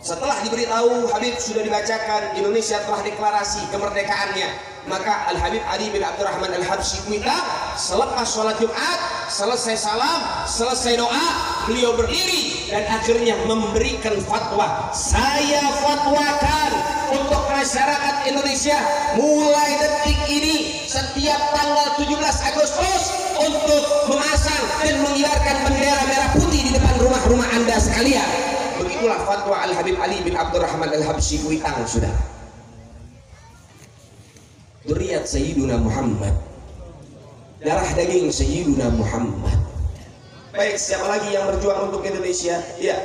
Setelah diberitahu Habib sudah dibacakan, Indonesia telah deklarasi kemerdekaannya, maka Al-Habib Ali bin Abdurrahman Al-Habsyi minta selepas sholat Jumat, selesai salam, selesai doa, beliau berdiri dan akhirnya memberikan fatwa. Saya fatwakan untuk masyarakat Indonesia mulai detik ini setiap tanggal 17 Agustus untuk memasang dan mengibarkan bendera merah putih di depan rumah-rumah Anda sekalian. Begitulah fatwa Al-Habib Ali bin Abdurrahman Al-Habsyi Kuitang, saudara. Dzurriyyat Sayyiduna Muhammad, darah daging Sayyiduna Muhammad. Baik, siapa lagi yang berjuang untuk Indonesia? Ya,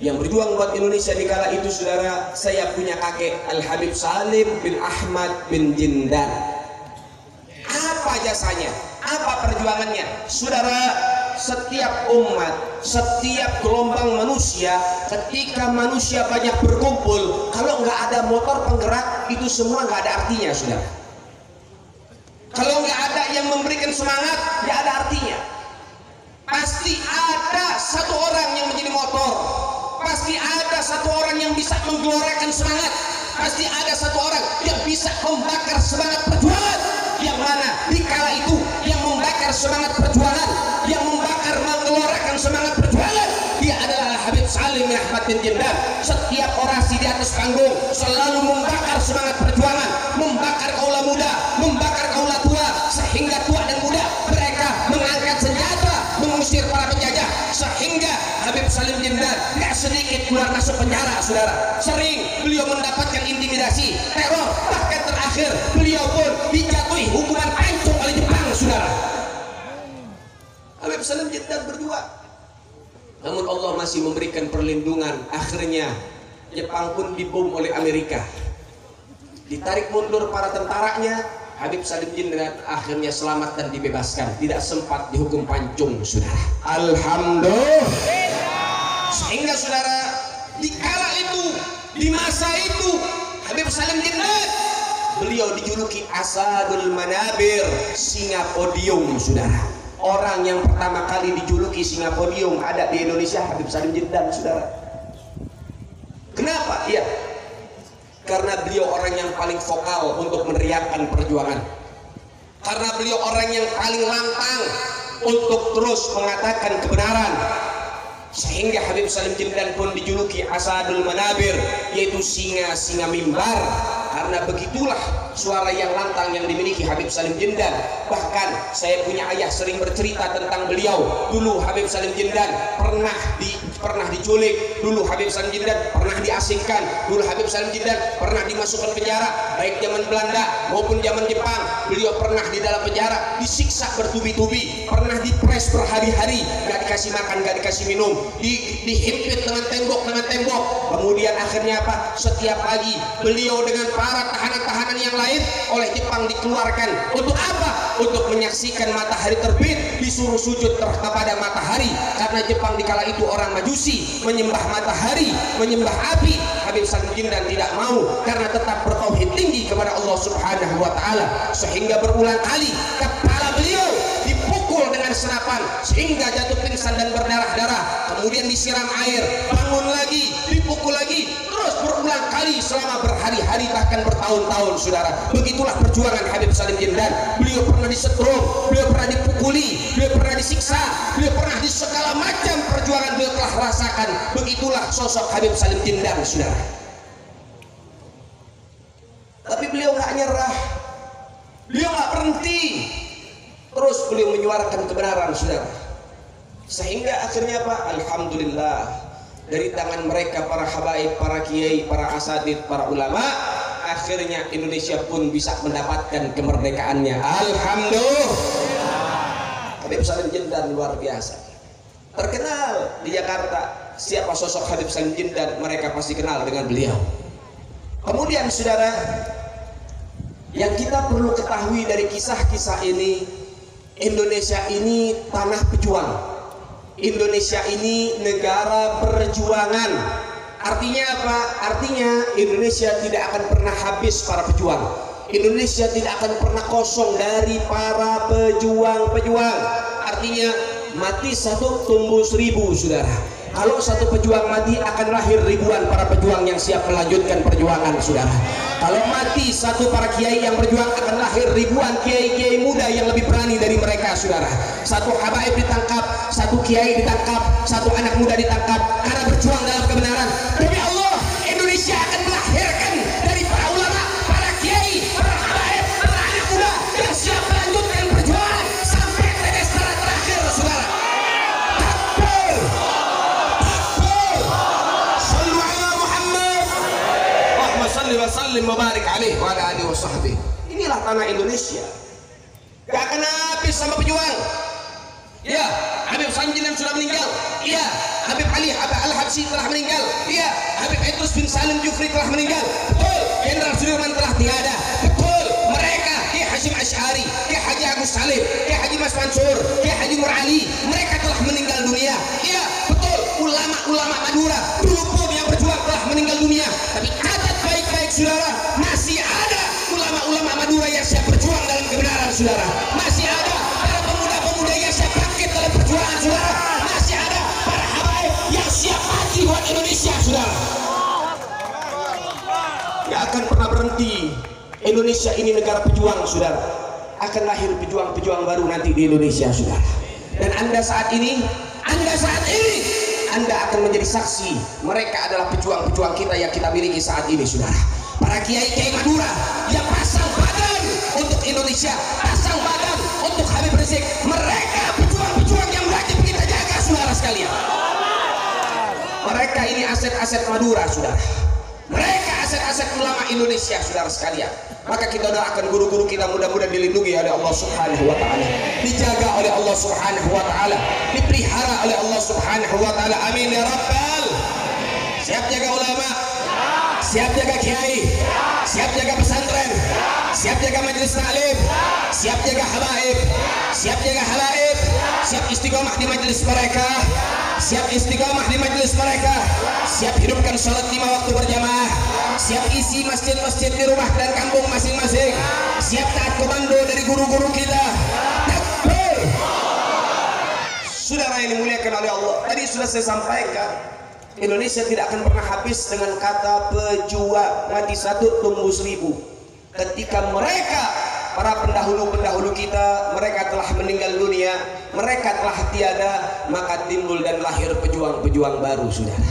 yang berjuang buat Indonesia di kala itu, saudara, saya punya kakek Al-Habib Salim bin Ahmad bin Jindan. Apa jasanya? Apa perjuangannya? Saudara, setiap umat, setiap gelombang manusia, ketika manusia banyak berkumpul, kalau nggak ada motor penggerak, itu semua nggak ada artinya, saudara. Kalau nggak ada yang memberikan semangat, nggak ada artinya. Pasti ada satu orang yang menjadi motor, pasti ada satu orang yang bisa menggelorakan semangat, pasti ada satu orang yang bisa membakar semangat perjuangan. Yang mana di kala itu yang membakar semangat perjuangan, yang membakar menggelorakan semangat perjuangan, dia adalah Habib Salim bin Ahmad bin Jindan. Setiap orasi di atas panggung selalu membakar semangat perjuangan, membakar kaula muda, membakar kaula tua, sehingga tua dan muda mereka mengangkat senjata mengusir para penjajah, sehingga Habib Salim Jindan tidak sedikit keluar masuk penjara, saudara. Sering beliau mendapatkan intimidasi, teror, bahkan terakhir beliau pun dijatuhi hukuman pancung oleh Jepang, saudara. Habib Salim Jindan berjuang, namun Allah masih memberikan perlindungan. Akhirnya Jepang pun dibom oleh Amerika, ditarik mundur para tentaranya. Habib Salim Jindan akhirnya selamat dan dibebaskan, tidak sempat dihukum pancung, saudara. Alhamdulillah. Sehingga saudara, di kala itu, di masa itu, Habib Salim Jindan, beliau dijuluki Asadul Manabir, singa podium, saudara. Orang yang pertama kali dijuluki singa podium ada di Indonesia, Habib Salim Jindan, saudara. Kenapa? Ya, karena beliau orang yang paling vokal untuk meneriakkan perjuangan, karena beliau orang yang paling lantang untuk terus mengatakan kebenaran, sehingga Habib Salim Jindan pun dijuluki Asadul Manabir, yaitu singa-singa mimbar, karena begitulah suara yang lantang yang dimiliki Habib Salim Jindan. Bahkan saya punya ayah sering bercerita tentang beliau. Dulu Habib Salim Jindan pernah diculik, dulu Habib Salim Jindan pernah diasingkan, dulu Habib Salim Jindan pernah dimasukkan penjara, baik zaman Belanda maupun zaman Jepang. Beliau pernah di dalam penjara disiksa bertubi-tubi, pernah dipres berhari-hari, gak dikasih makan, gak dikasih minum, dihimpit dengan tembok. Kemudian akhirnya apa? Setiap pagi beliau dengan para tahanan-tahanan yang lain oleh Jepang dikeluarkan. Untuk apa? Untuk menyaksikan matahari terbit, disuruh sujud kepada matahari, karena Jepang di kala itu orang Majusi, menyembah matahari, menyembah api. Habib Salim Jindan tidak mau, karena tetap bertauhid tinggi kepada Allah Subhanahu wa taala, sehingga berulang kali kepala beliau dipukul dengan senapan sehingga jatuh pingsan dan berdarah-darah, kemudian disiram air, bangun lagi, dipukul lagi, terus berulang kali selama berhari-hari bahkan bertahun-tahun, saudara. Begitulah perjuangan Habib Salim Jindan. Beliau pernah disetrum, beliau pernah dipukuli, beliau pernah disiksa, beliau pernah di segala macam perjuangan beliau telah rasakan. Begitulah sosok Habib Salim Jindan, saudara. Tapi beliau nggak nyerah, beliau nggak berhenti, terus beliau menyuarakan kebenaran, saudara. Sehingga akhirnya apa? Alhamdulillah, dari tangan mereka, para habaib, para kiai, para asatid, para ulama, akhirnya Indonesia pun bisa mendapatkan kemerdekaannya. Alhamdulillah. Habib Salim Jindan luar biasa, terkenal di Jakarta. Siapa sosok Habib Salim Jindan, mereka pasti kenal dengan beliau. Kemudian saudara, yang kita perlu ketahui dari kisah-kisah ini, Indonesia ini tanah pejuang. Indonesia ini negara perjuangan. Artinya apa? Artinya Indonesia tidak akan pernah habis para pejuang. Indonesia tidak akan pernah kosong dari para pejuang-pejuang. Artinya mati satu tumbuh seribu, saudara. Kalau satu pejuang mati, akan lahir ribuan para pejuang yang siap melanjutkan perjuangan, saudara. Kalau mati satu para kiai yang berjuang, akan lahir ribuan kiai-kiai muda yang lebih berani dari mereka, saudara. Satu habaib ditangkap, satu kiai ditangkap, satu anak muda ditangkap karena berjuang dalam kebenaran. Demi Allah, Indonesia akan melahirkan dari para ulama, para kiai, para habaib, para anak muda yang siap melanjutkan perjuangan sampai tetes darah terakhir, saudara. Takbir, takbir, sallu ala Muhammad, Allahumma salli wa sallim wa barik alaihi wa ala alihi wa sahbihi. Inilah tanah Indonesia, gak akan habis sama pejuang. Ya, Habib Salim Jindan sudah meninggal. Iya, Habib Ali Al-Habsyi telah meninggal. Iya, Habib Idrus bin Salim Jufri telah meninggal. Betul, Jenderal Sudirman telah tiada. Betul, mereka Kiai Hasyim Asy'ari, Kiai Haji Agus Salim, Kiai Haji Mas Mansur, Kiai Haji Nur Ali, mereka telah meninggal dunia. Iya, betul, ulama-ulama Madura dulu pun yang berjuang telah meninggal dunia. Tapi catat baik-baik, saudara, masih ada ulama-ulama Madura yang siap berjuang dalam kebenaran, saudara. Masih ada para pemuda-pemuda yang siap bangkit dalam perjuangan, saudara. Masih ada para habaib yang siap mati buat Indonesia, saudara. Gak akan pernah berhenti. Indonesia ini negara pejuang, saudara. Akan lahir pejuang-pejuang baru nanti di Indonesia, saudara. Dan Anda saat ini Anda akan menjadi saksi. Mereka adalah pejuang-pejuang kita yang kita miliki saat ini, saudara. Para kiai-kiai Madura yang pasang badan untuk Indonesia, pasang badan untuk Habib Rizik. Mereka pejuang-pejuang yang wajib kita jaga, saudara sekalian. Mereka ini aset-aset Madura, saudara. Mereka aset-aset ulama Indonesia, saudara sekalian. Maka kita doakan guru-guru kita mudah-mudahan dilindungi oleh Allah Subhanahu wa taala, dijaga oleh Allah Subhanahu wa taala, dipelihara oleh Allah Subhanahu wa taala. Amin ya rabbal. Siap jaga ulama, siap jaga kiai, siap jaga pesantren, siap jaga majelis taklim, siap jaga habaib, siap jaga halaib, siap istiqomah di majelis mereka, siap istiqomah di majelis mereka, siap hidupkan salat 5 waktu berjamaah, siap isi masjid-masjid di rumah dan kampung masing-masing, siap taat komando dari guru-guru kita. Takbir. Saudara yang dimuliakan oleh Allah, tadi sudah saya sampaikan, Indonesia tidak akan pernah habis dengan kata pejuang. Mati satu tumbuh seribu. Ketika mereka, para pendahulu-pendahulu kita, mereka telah meninggal dunia, mereka telah tiada, maka timbul dan lahir pejuang-pejuang baru, saudara.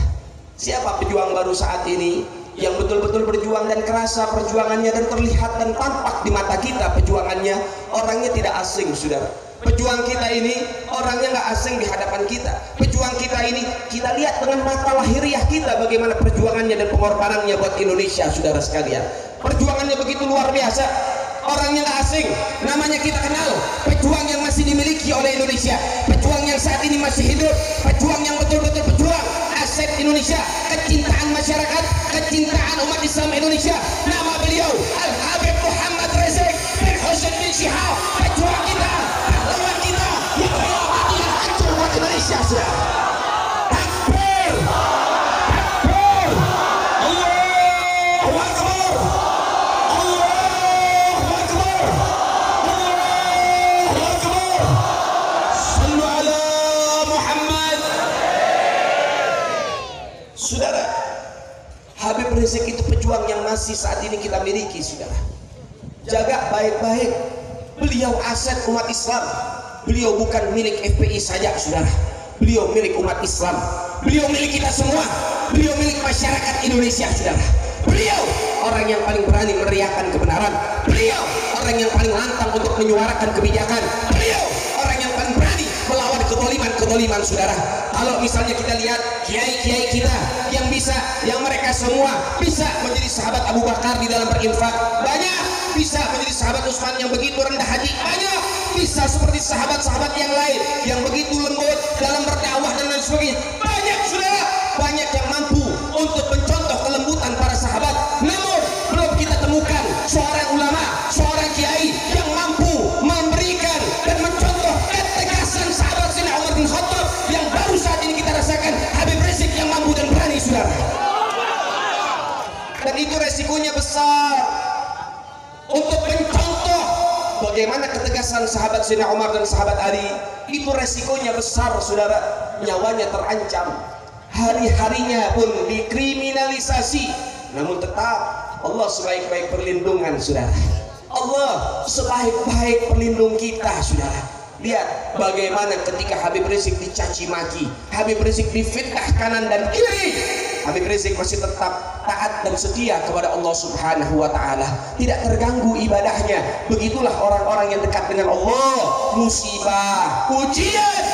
Siapa pejuang baru saat ini yang betul-betul berjuang dan kerasa perjuangannya dan terlihat dan tampak di mata kita perjuangannya? Orangnya tidak asing, saudara. Pejuang kita ini orangnya nggak asing di hadapan kita. Pejuang kita ini kita lihat dengan mata lahiriah kita bagaimana perjuangannya dan pengorbanannya buat Indonesia, saudara sekalian. Perjuangannya begitu luar biasa. Orangnya nggak asing, namanya kita kenal. Pejuang yang masih dimiliki oleh Indonesia, pejuang yang saat ini masih hidup, pejuang yang betul-betul berjuang. Aset Indonesia, kecintaan masyarakat, kecintaan umat Islam Indonesia. Nama beliau Al-Habib Muhammad Rizik bin Husain bin Syihab. Pejuang kita, pahlawan kita yang rela mati dan hancur buat Indonesia, saudara. Takbir, takbir, Allahu Akbar, Allahu Akbar, Allahu Akbar. Sallu ala Muhammad. Saudara, Habib Rizik itu pejuang yang masih saat ini kita miliki, saudara. Jaga baik-baik. Beliau aset umat Islam. Beliau bukan milik FPI saja, saudara. Beliau milik umat Islam. Beliau milik kita semua. Beliau milik masyarakat Indonesia, saudara. Beliau orang yang paling berani meneriakkan kebenaran. Beliau orang yang paling lantang untuk menyuarakan kebijakan. Beliau orang yang paling berani melawan kedoliman, saudara. Kalau misalnya kita lihat kiai-kiai kita yang bisa, yang mereka semua bisa menjadi sahabat Abu Bakar di dalam berinfak, banyak bisa menjadi sahabat Utsman yang begitu rendah hati, banyak bisa seperti sahabat-sahabat yang lain yang begitu lembut dalam berdakwah dan lain sebagainya, banyak saudara, banyak yang mampu untuk mencontoh kelembutan para sahabat. Namun belum kita temukan seorang ulama, seorang kiai yang mampu memberikan dan mencontoh ketegasan sahabat Sayyidina Umar bin Khattab yang baru saat ini kita rasakan, Habib Rizik yang mampu dan berani saudara. Dan itu resikonya besar. Untuk mencontoh bagaimana ketegasan sahabat Sayyidina Umar dan sahabat Ali, itu resikonya besar saudara, nyawanya terancam, hari-harinya pun dikriminalisasi. Namun tetap Allah sebaik-baik perlindungan saudara, Allah sebaik-baik pelindung kita saudara. Lihat bagaimana ketika Habib Rizik dicaci maki, Habib Rizik difitnah kanan dan kiri, Habib Rizik masih tetap taat dan setia kepada Allah Subhanahu wa Ta'ala, tidak terganggu ibadahnya. Begitulah orang-orang yang dekat dengan Allah. Musibah, ujian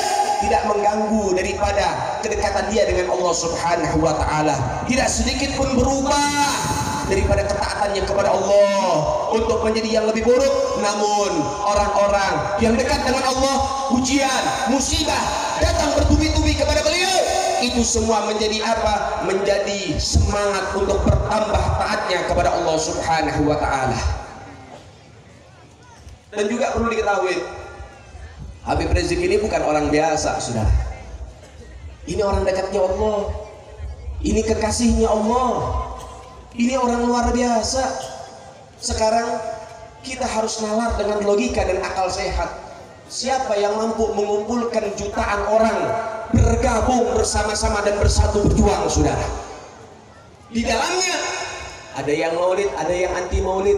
tidak mengganggu daripada kedekatan dia dengan Allah Subhanahu wa Ta'ala. Tidak sedikit pun berubah daripada ketaatannya kepada Allah untuk menjadi yang lebih buruk. Namun orang-orang yang dekat dengan Allah, ujian, musibah datang bertubi-tubi kepada beliau, itu semua menjadi apa? Menjadi semangat untuk bertambah taatnya kepada Allah Subhanahu wa Ta'ala. Dan juga perlu diketahui, Habib Rizik ini bukan orang biasa saudara. Ini orang dekatnya Allah, ini kekasihnya Allah, ini orang luar biasa. Sekarang kita harus nalar dengan logika dan akal sehat. Siapa yang mampu mengumpulkan jutaan orang bergabung bersama-sama dan bersatu berjuang saudara? Di dalamnya ada yang maulid, ada yang anti maulid,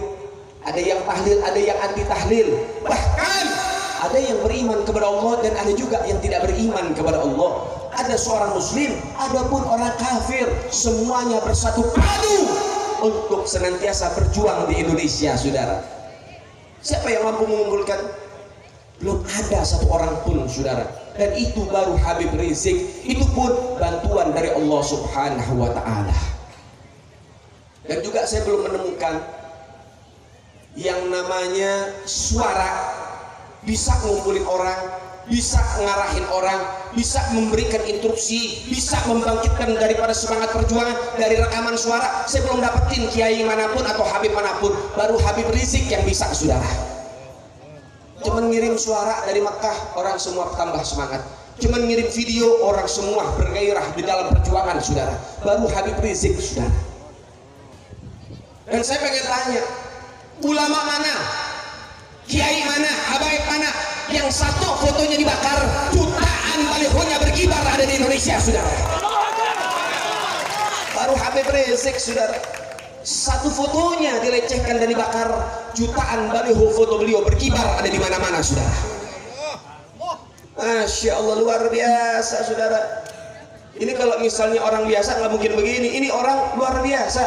ada yang tahlil, ada yang anti tahlil, bahkan ada yang beriman kepada Allah dan ada juga yang tidak beriman kepada Allah. Ada seorang muslim, ada pun orang kafir, semuanya bersatu padu untuk senantiasa berjuang di Indonesia saudara. Siapa yang mampu mengumpulkan? Belum ada satu orang pun saudara. Dan itu baru Habib Rizik, itu pun bantuan dari Allah Subhanahu wa Ta'ala. Dan juga saya belum menemukan yang namanya suara bisa ngumpulin orang, bisa ngarahin orang, bisa memberikan instruksi, bisa membangkitkan daripada semangat perjuangan dari rekaman suara. Saya belum dapetin kiai manapun atau Habib manapun, baru Habib Rizik yang bisa saudara. Cuman ngirim suara dari Mekah, orang semua tambah semangat. Cuman ngirim video, orang semua bergairah di dalam perjuangan saudara. Baru Habib Rizik saudara. Dan saya pengen tanya, ulama mana, kiai mana, habaib mana yang satu fotonya dibakar, jutaan balihonya berkibar ada di Indonesia saudara? Baru Habib Rizik saudara. Satu fotonya dilecehkan dan dibakar, jutaan baliho foto beliau berkibar ada di mana-mana saudara. Masya Allah, luar biasa saudara. Ini kalau misalnya orang biasa nggak mungkin begini. Ini orang luar biasa.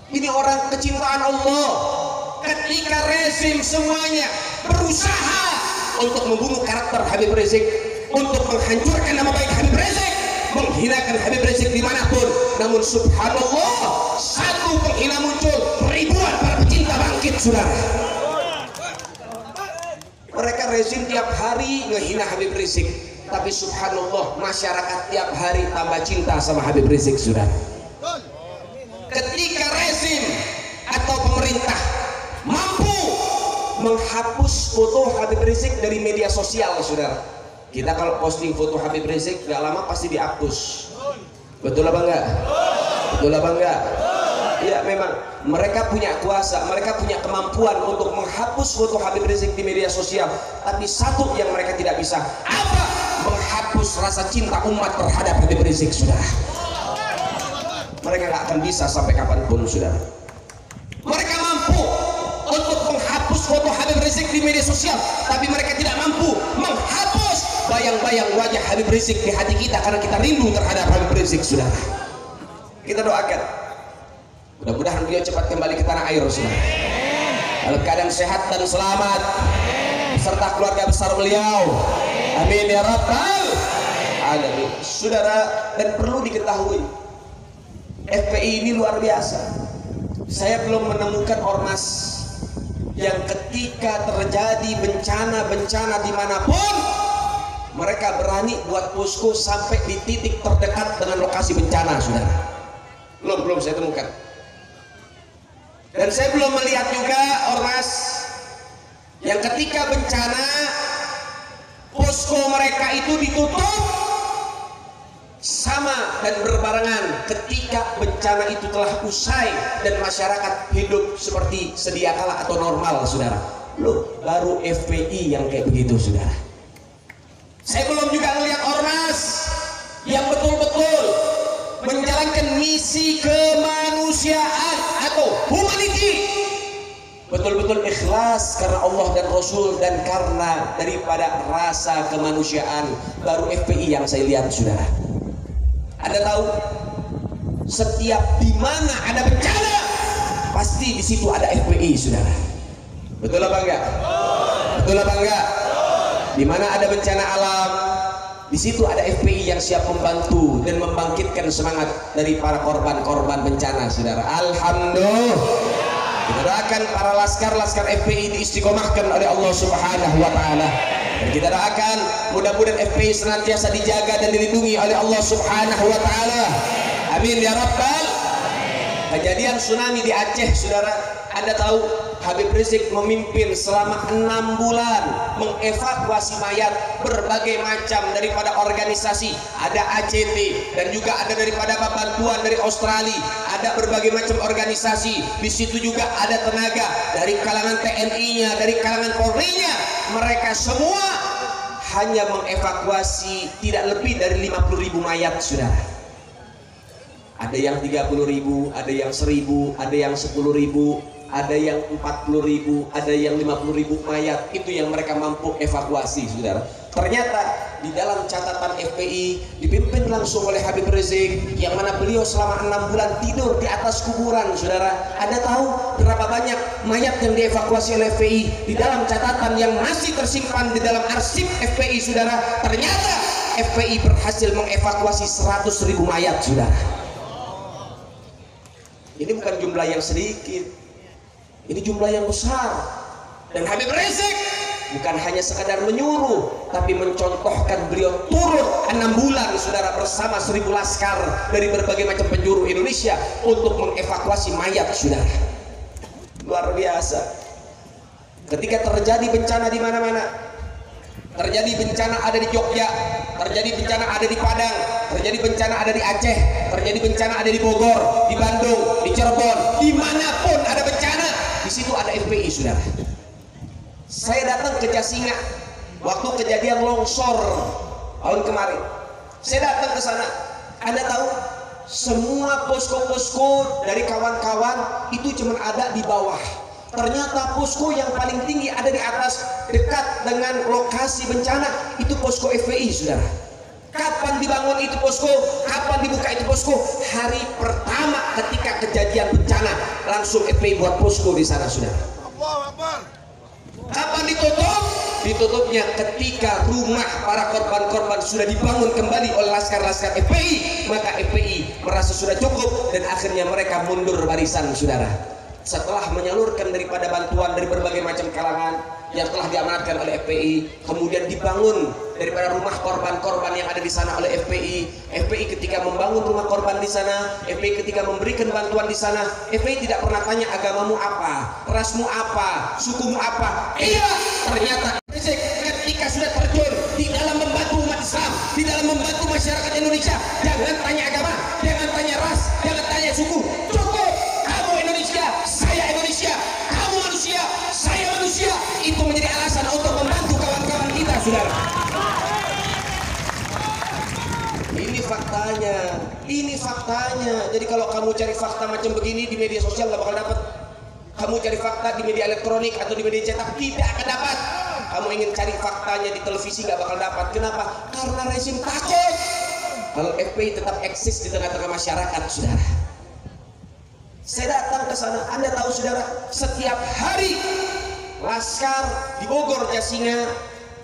Ini orang kecintaan Allah. Ketika rezim semuanya berusaha untuk membunuh karakter Habib Rizik, untuk menghancurkan nama baik Habib Rizik, menghinakan Habib Rizik dimanapun, namun subhanallah, satu penghina muncul, ribuan para pecinta bangkit saudara. Mereka rezim tiap hari ngehina Habib Rizik, tapi subhanallah masyarakat tiap hari tambah cinta sama Habib Rizik saudara. Ketika rezim atau pemerintah mampu menghapus foto Habib Rizik dari media sosial saudara, kita kalau posting foto Habib Rizik gak lama pasti dihapus. Betul apa enggak? Betul apa enggak? Ya memang mereka punya kuasa, mereka punya kemampuan untuk menghapus foto Habib Rizik di media sosial. Tapi satu yang mereka tidak bisa, apa? Menghapus rasa cinta umat terhadap Habib Rizik saudara. Mereka gak akan bisa sampai kapanpun saudara. Mereka mampu untuk menghapus foto Habib Rizik di media sosial, tapi mereka tidak mampu menghapus bayang-bayang wajah Habib Rizik di hati kita karena kita rindu terhadap Habib Rizik saudara. Kita doakan mudah-mudahan beliau cepat kembali ke tanah air saudara, dalam keadaan sehat dan selamat beserta keluarga besar beliau. Amin ya rabbal alamin. saudara, dan perlu diketahui, FPI ini luar biasa. Saya belum menemukan ormas yang ketika terjadi bencana-bencana dimanapun, mereka berani buat posko sampai di titik terdekat dengan lokasi bencana, saudara. Belum saya temukan. Dan saya belum melihat juga ormas yang ketika bencana posko mereka itu ditutup sama dan berbarengan ketika bencana itu telah usai dan masyarakat hidup seperti sedia kala atau normal, saudara. Loh, baru FPI yang kayak begitu, saudara. Saya belum juga melihat ormas yang betul-betul menjalankan misi kemanusiaan atau humanity, betul-betul ikhlas karena Allah dan Rasul dan karena daripada rasa kemanusiaan. Baru FPI yang saya lihat, saudara. Anda tahu, setiap di mana ada bencana pasti di situ ada FPI, saudara. Betul apa enggak? Betul apa enggak? Di mana ada bencana alam, di situ ada FPI yang siap membantu dan membangkitkan semangat dari para korban-korban bencana, saudara. Alhamdulillah. Kita doakan para laskar FPI diistiqomahkan oleh Allah Subhanahu wa taala. Dan kita doakan mudah-mudahan FPI senantiasa dijaga dan dilindungi oleh Allah Subhanahu wa taala. Amin ya rabbal. Kejadian tsunami di Aceh, saudara, Anda tahu Habib Rizik memimpin selama 6 bulan mengevakuasi mayat berbagai macam daripada organisasi, ada ACT dan juga ada daripada bantuan dari Australia, ada berbagai macam organisasi. Di situ juga ada tenaga dari kalangan TNI-nya, dari kalangan Polri-nya. Mereka semua hanya mengevakuasi tidak lebih dari 50.000 mayat, saudara. Ada yang 30.000, ada yang 1.000, ada yang 10.000, ada yang 40.000, ada yang 50.000 mayat. Itu yang mereka mampu evakuasi, saudara. Ternyata di dalam catatan FPI dipimpin langsung oleh Habib Rizik, yang mana beliau selama 6 bulan tidur di atas kuburan, saudara. Anda tahu berapa banyak mayat yang dievakuasi oleh FPI? Di dalam catatan yang masih tersimpan di dalam arsip FPI, saudara, ternyata FPI berhasil mengevakuasi 100.000 mayat, saudara. Ini bukan jumlah yang sedikit, ini jumlah yang besar. Dan Habib Rizik bukan hanya sekadar menyuruh, tapi mencontohkan. Beliau turun 6 bulan, saudara, bersama 1.000 laskar dari berbagai macam penjuru Indonesia untuk mengevakuasi mayat, saudara. Luar biasa. Ketika terjadi bencana di mana-mana, terjadi bencana ada di Jogja, terjadi bencana ada di Padang, terjadi bencana ada di Aceh, terjadi bencana ada di Bogor, di Bandung, di Cirebon, dimanapun ada bencana, di situ ada FPI, saudara. Saya datang ke Jasinga waktu kejadian longsor tahun kemarin. Saya datang ke sana. Anda tahu, semua posko-posko dari kawan-kawan itu cuma ada di bawah. Ternyata posko yang paling tinggi ada di atas, dekat dengan lokasi bencana. Itu posko FPI, saudara. Kapan dibangun itu posko? Kapan dibuka itu posko? Hari pertama ketika kejadian bencana, langsung FPI buat posko di sana, saudara. Kapan ditutup? Ditutupnya ketika rumah para korban-korban sudah dibangun kembali oleh laskar-laskar FPI. Maka FPI merasa sudah cukup dan akhirnya mereka mundur barisan, saudara. Setelah menyalurkan daripada bantuan dari berbagai macam kalangan yang telah diamanatkan oleh FPI, kemudian dibangun daripada rumah korban-korban yang ada di sana oleh FPI. FPI ketika membangun rumah korban di sana, FPI ketika memberikan bantuan di sana, FPI tidak pernah tanya agamamu apa, rasmu apa, sukumu apa. Iya, ternyata Rizik ketika sudah terjun di dalam membantu umat Islam, di dalam membantu masyarakat Indonesia, jangan tanya agama, jangan tanya ras, jangan tanya suku. Cukup, kamu Indonesia, saya Indonesia, kamu manusia, saya manusia. Itu menjadi alasan untuk membantu kawan-kawan kita, saudara. Ini faktanya, ini faktanya. Jadi kalau kamu cari fakta macam begini di media sosial nggak bakal dapat. Kamu cari fakta di media elektronik atau di media cetak tidak akan dapat. Kamu ingin cari faktanya di televisi nggak bakal dapat. Kenapa? Karena rezim takut kalau FPI tetap eksis di tengah-tengah masyarakat, saudara. Saya datang ke sana. Anda tahu, saudara, setiap hari laskar di Bogor, Jasinga,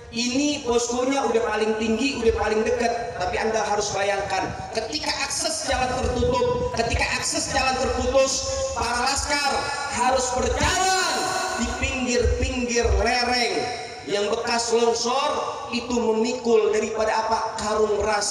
Ini poskonya udah paling tinggi, udah paling dekat. Tapi Anda harus bayangkan, ketika akses jalan tertutup, ketika akses jalan terputus, para laskar harus berjalan di pinggir-pinggir lereng yang bekas longsor. Itu memikul daripada apa? Karung beras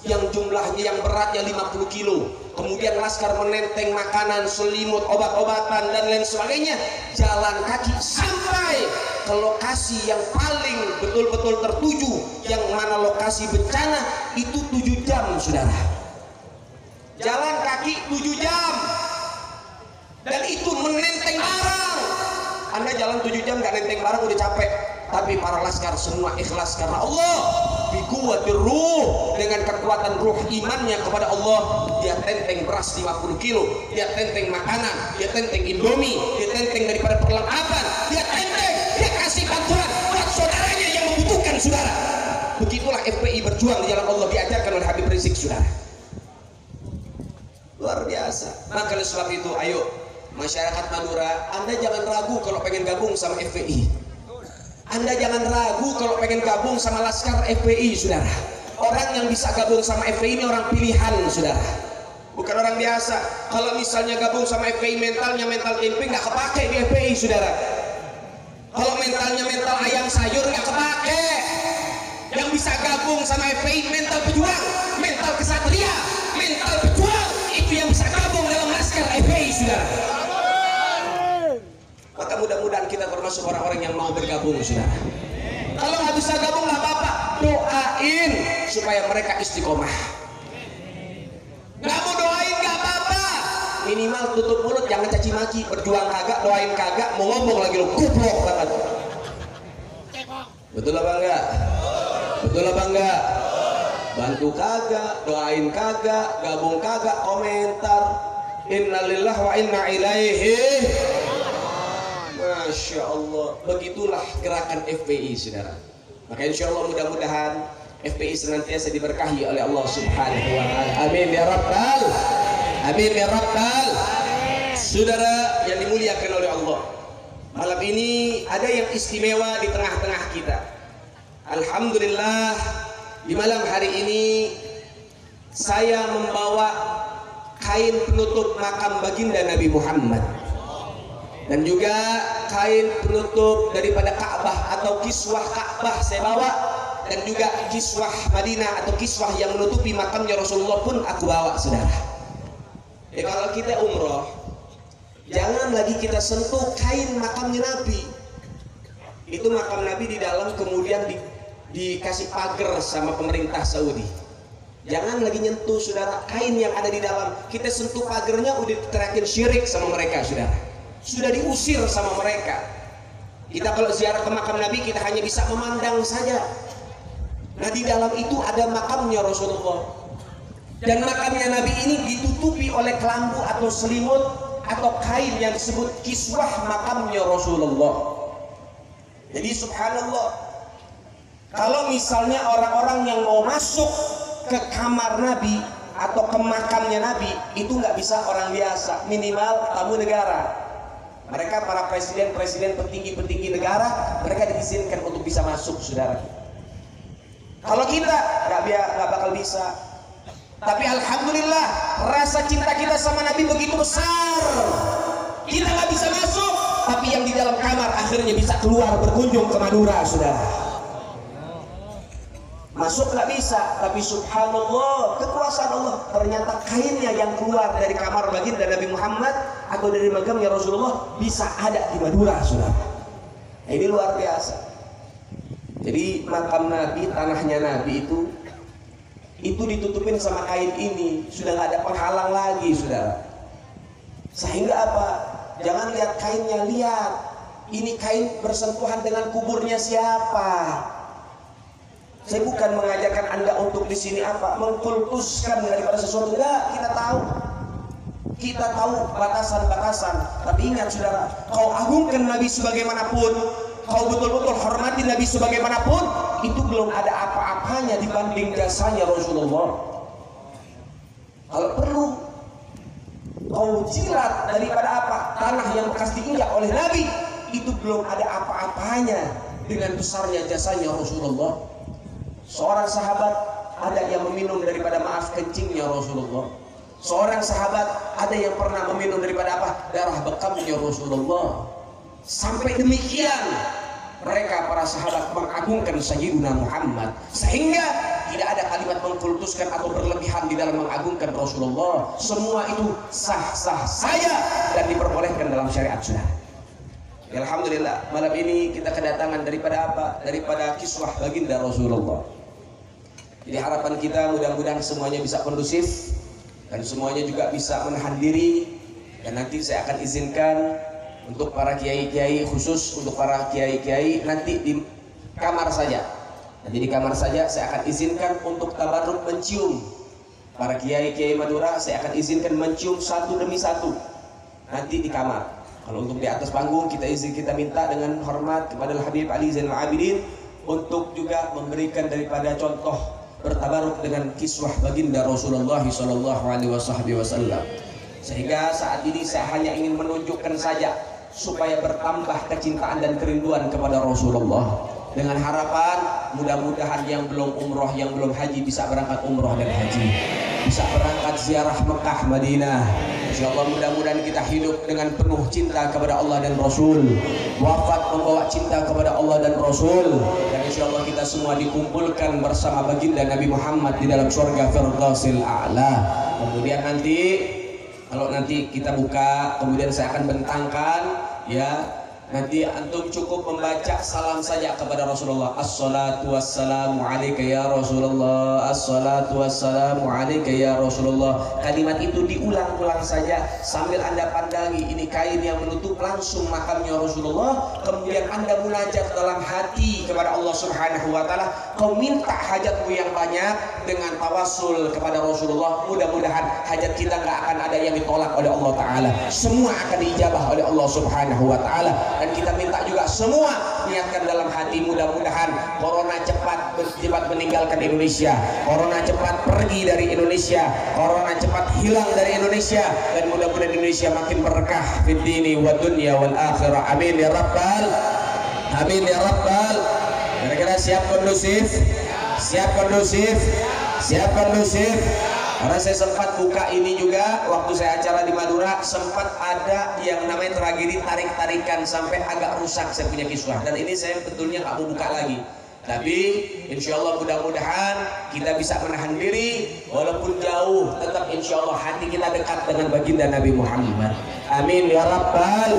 yang jumlahnya, yang beratnya 50 kilo. Kemudian laskar menenteng makanan, selimut, obat-obatan dan lain sebagainya, jalan kaki sampai ke lokasi yang paling betul-betul tertuju, yang mana lokasi bencana. Itu 7 jam, saudara. Jalan kaki 7 jam, dan itu menenteng barang. Anda jalan 7 jam gak nenteng barang udah capek, tapi para laskar semua ikhlas karena Allah. Bikuwatir ruh, dengan kekuatan ruh imannya kepada Allah, dia tenteng beras 50 kilo, dia tenteng makanan, dia tenteng indomie, dia tenteng daripada perlengkapan, dia tenteng, dia kasih bantuan buat saudaranya yang membutuhkan, saudara. Begitulah FPI berjuang di jalan Allah, diajarkan oleh Habib Rizik, saudara. Luar biasa. Maka oleh sebab itu, ayo masyarakat Madura, Anda jangan ragu kalau pengen gabung sama FPI. Anda jangan ragu kalau pengen gabung sama laskar FPI, saudara. Orang yang bisa gabung sama FPI ini orang pilihan, saudara, bukan orang biasa. Kalau misalnya gabung sama FPI, mentalnya mental tempe nggak kepake di FPI, saudara. Kalau mentalnya mental ayam sayur nggak kepake. Yang bisa gabung sama FPI mental pejuang, mental kesatria, mental pejuang, itu yang bisa gabung dalam laskar FPI, saudara. Maka mudah-mudahan kita termasuk orang-orang yang mau bergabung, saudara. Kalau nggak bisa gabung nggak apa-apa, doain supaya mereka istiqomah. Nggak mau doain nggak apa-apa, minimal tutup mulut, jangan caci maki. Berjuang kagak, doain kagak, mau ngomong lagi lo goblok banget. Betul apa enggak? Betul apa enggak? Bantu kagak, doain kagak, gabung kagak, komentar. Innalillahi wa inna ilaihi. Masya Allah, begitulah gerakan FPI, saudara. Maka insya Allah mudah-mudahan FPI senantiasa diberkahi oleh Allah Subhanahu wa Ta'ala. Amin ya Rabbal, amin ya Rabbal. Saudara yang dimuliakan oleh Allah, malam ini ada yang istimewa di tengah-tengah kita. Alhamdulillah, di malam hari ini saya membawa kain penutup makam baginda Nabi Muhammad, dan juga kain penutup daripada Ka'bah atau kiswah Ka'bah saya bawa, dan juga kiswah Madinah atau kiswah yang menutupi makamnya Rasulullah pun aku bawa, saudara. Kalau kita umroh, jangan lagi kita sentuh kain makamnya Nabi. Itu makam Nabi di dalam, kemudian dikasih pagar sama pemerintah Saudi. Jangan lagi nyentuh, saudara, kain yang ada di dalam. Kita sentuh pagarnya udah terakhir syirik sama mereka, saudara. Sudah diusir sama mereka. Kita kalau ziarah ke makam Nabi, kita hanya bisa memandang saja. Nah, di dalam itu ada makamnya Rasulullah, dan makamnya Nabi ini ditutupi oleh kelambu atau selimut atau kain yang disebut kiswah makamnya Rasulullah. Jadi subhanallah, kalau misalnya orang-orang yang mau masuk ke kamar Nabi atau ke makamnya Nabi, itu nggak bisa orang biasa, minimal tamu negara. Mereka para presiden-presiden, petinggi-petinggi negara, mereka diizinkan untuk bisa masuk, saudara. Kalau kita nggak bakal bisa. Tapi alhamdulillah, rasa cinta kita sama Nabi begitu besar. Kita nggak bisa masuk, tapi yang di dalam kamar akhirnya bisa keluar berkunjung ke Madura, saudara. Masuk nggak bisa, tapi subhanallah, kekuasaan Allah, ternyata kainnya yang keluar dari kamar baginda Nabi Muhammad atau dari makamnya Rasulullah bisa ada di Madura, saudara. Ini luar biasa. Jadi makam Nabi, tanahnya Nabi itu ditutupin sama kain ini, sudah nggak ada penghalang lagi, saudara. Sehingga apa? Jangan lihat kainnya, lihat ini kain bersentuhan dengan kuburnya siapa. Saya bukan mengajarkan Anda untuk di sini apa mengkultuskan daripada sesuatu, enggak. Kita tahu batasan-batasan. Tapi ingat, saudara, kau agungkan Nabi sebagaimanapun, kau betul-betul hormati Nabi sebagaimanapun, itu belum ada apa-apanya dibanding jasanya Rasulullah. Kalau perlu kau jilat daripada apa tanah yang bekas diinjak oleh Nabi, itu belum ada apa-apanya dengan besarnya jasanya Rasulullah. Seorang sahabat ada yang meminum daripada kencingnya Rasulullah. Seorang sahabat ada yang pernah meminum daripada darah bekamnya Rasulullah. Sampai demikian mereka para sahabat mengagungkan Sayyidina Muhammad, sehingga tidak ada kalimat mengkultuskan atau berlebihan di dalam mengagungkan Rasulullah. Semua itu sah-sah saja dan diperbolehkan dalam syariat sunnah. Alhamdulillah, malam ini kita kedatangan daripada kiswah baginda Rasulullah. Jadi harapan kita mudah-mudahan semuanya bisa kondusif dan semuanya juga bisa menahan diri. Dan nanti saya akan izinkan untuk para kiai-kiai, khusus untuk para kiai-kiai nanti di kamar saja. Nanti di kamar saja saya akan izinkan untuk tabarruk mencium. Para kiai-kiai Madura saya akan izinkan mencium satu demi satu nanti di kamar. Kalau untuk di atas panggung kita minta dengan hormat kepada Habib Ali Zainal Abidin untuk juga memberikan daripada contoh bertabaruk dengan kiswah baginda Rasulullah SAW. Sehingga saat ini saya hanya ingin menunjukkan saja supaya bertambah kecintaan dan kerinduan kepada Rasulullah, dengan harapan mudah-mudahan yang belum umroh, yang belum haji bisa berangkat umroh dan haji, bisa berangkat ziarah Mekah Madinah. Insyaallah mudah-mudahan kita hidup dengan penuh cinta kepada Allah dan Rasul, wafat membawa cinta kepada Allah dan Rasul, dan insyaallah kita semua dikumpulkan bersama baginda Nabi Muhammad di dalam surga Firdausil A'la. Kemudian kalau nanti kita buka, kemudian saya akan bentangkan ya. Nanti antum cukup membaca salam saja kepada Rasulullah. Assalatu wassalamu alaika ya Rasulullah. Assalatu wassalamu alaika ya Rasulullah. Kalimat itu diulang-ulang saja sambil Anda pandangi ini kain yang menutup langsung makamnya Rasulullah. Kemudian Anda munajat dalam hati kepada Allah Subhanahu wa taala. Kau minta hajatmu yang banyak dengan tawasul kepada Rasulullah. Mudah-mudahan hajat kita nggak akan ada yang ditolak oleh Allah taala. Semua akan diijabah oleh Allah Subhanahu wa taala. Dan kita minta juga semua niatkan dalam hati, mudah-mudahan corona cepat meninggalkan Indonesia, corona cepat pergi dari Indonesia, corona cepat hilang dari Indonesia, dan mudah-mudahan Indonesia makin berkah fid dini wa dunya wal akhirah. Amin ya rabbal Kira-kira siap kondusif? Karena saya sempat buka ini juga waktu saya acara di Madura, sempat ada yang namanya tragedi tarik-tarikan sampai agak rusak saya punya kiswah, dan ini saya betulnya nggak mau buka lagi. Tapi insya Allah mudah-mudahan kita bisa menahan diri walaupun jauh, tetap insya Allah hati kita dekat dengan baginda Nabi Muhammad. Amin ya rabbal.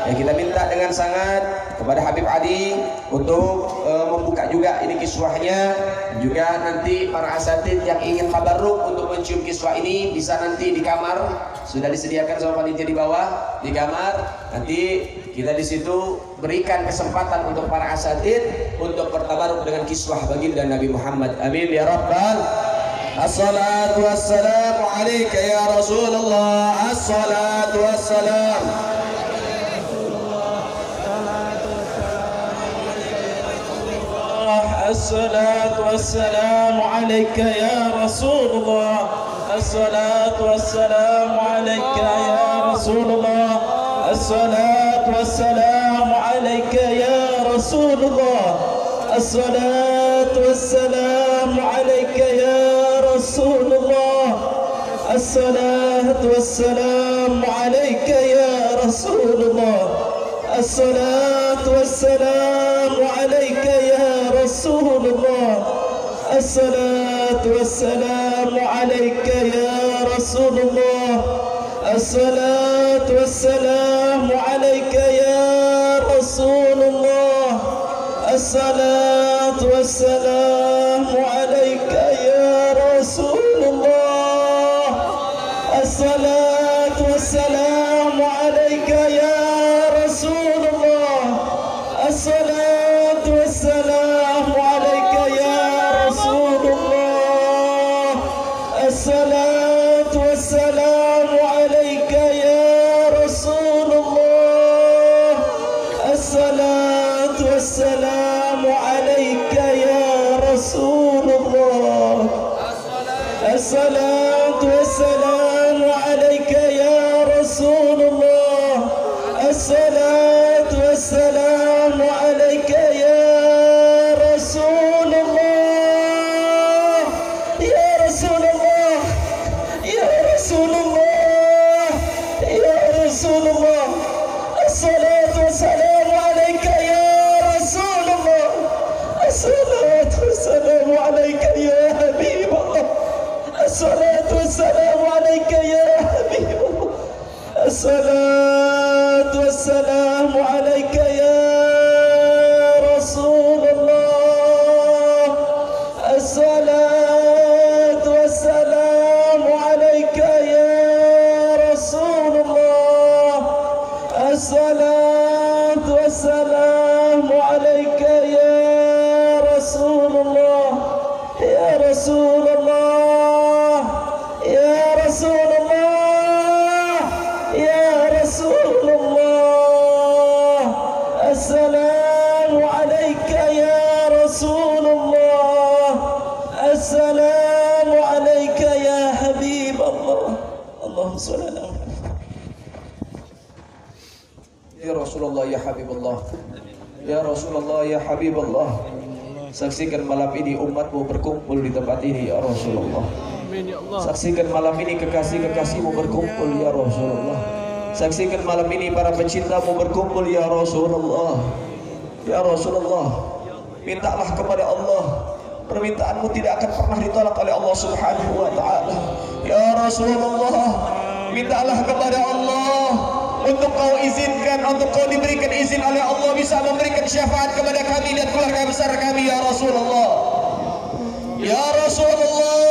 Ya, kita minta dengan sangat kepada Habib Ali untuk membuka juga ini kiswahnya. Juga nanti para asatid yang ingin tabarruk untuk mencium kiswah ini bisa nanti di kamar, sudah disediakan sama panitia di bawah di kamar. Nanti kita di situ berikan kesempatan untuk para asatid untuk bertabarruk dengan kiswah baginda Nabi Muhammad. Amin ya rabbal. Assalatu wassalamu alaika ya Rasulullah. Assalatu wassalam. الصلاة والسلام عليك يا رسول الله. الصلاة والسلام عليك يا رسول الله. الصلاة والسلام عليك يا رسول الله. الصلاة والسلام عليك يا رسول الله. الصلاة والسلام عليك يا رسول الله. الصلاة والسلام عليك يا رسول الله. الصلاة والسلام عليك يا رسول الله. الصلاة والسلام عليك يا رسول الله. الصلاة والسلام عليك يا رسول الله. الصلاة والسلام عليك يا رسول الله. الصلاة والسلام عليك يا رسول الله. الصلاة والسلام عليك يا رسول الله. الصلاة والسلام عليك يا رسول الله. الصلاة والسلام عليك يا رسول الله. الصلاة والسلام والسلام عليك يا حبيب الله. الصلاة والسلام عليك يا رسول الله. الصلاة والسلام عليك يا رسول الله. الصلاة والسلام عليك يا رسول الله. يا رسول الله، يا رسول الله، يا رسول الله. السلام عليك يا رسول الله. السلام عليك يا حبيب الله. اللهم صل على محمد. Ya Rasulullah, ya Habibullah. Ya Rasulullah, ya Habibullah. Saksikan malam ini umatmu berkumpul di tempat ini ya Rasulullah. Saksikan malam ini kekasih-kekasihmu berkumpul ya Rasulullah. Saksikan malam ini para pecintamu berkumpul ya Rasulullah. Ya Rasulullah, mintalah kepada Allah. Permintaanmu tidak akan pernah ditolak oleh Allah Subhanahu wa ta'ala. Ya Rasulullah, mintalah kepada Allah untuk kau izinkan, untuk kau diberikan izin oleh Allah bisa memberikan syafaat kepada kami dan keluarga besar kami ya Rasulullah. Ya Rasulullah,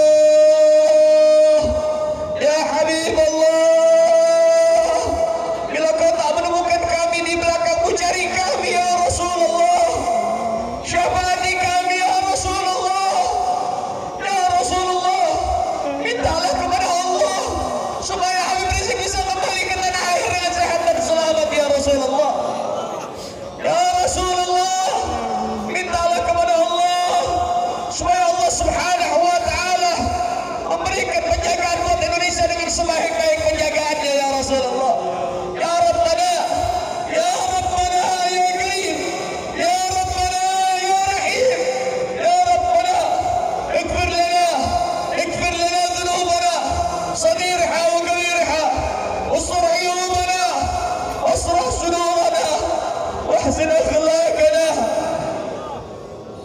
ya Habibullah, bila kau tak menemukan kami di belakangmu, cari kami ya Rasulullah. Syafaati kami ya Rasulullah. Ya Rasulullah, mintalah kepada Allah supaya Habib Rizik bisa kembali ke tanah air dengan sehat dan selamat ya Rasulullah. Ya Rasulullah, mintalah kepada Allah supaya Allah Subhanahu wa ta'ala memberikan penjagaan buat Indonesia dengan sebaik-baik penjagaannya ya Rasulullah. Ya Rabbana, ya Rabbana ya Karim, ya Rabbana ya Rahim, ya Rabbana اغفر لنا ذنوبنا صغيرها وكبيرها واستر عيوبنا واصلح صدورنا واحسن اخلاقنا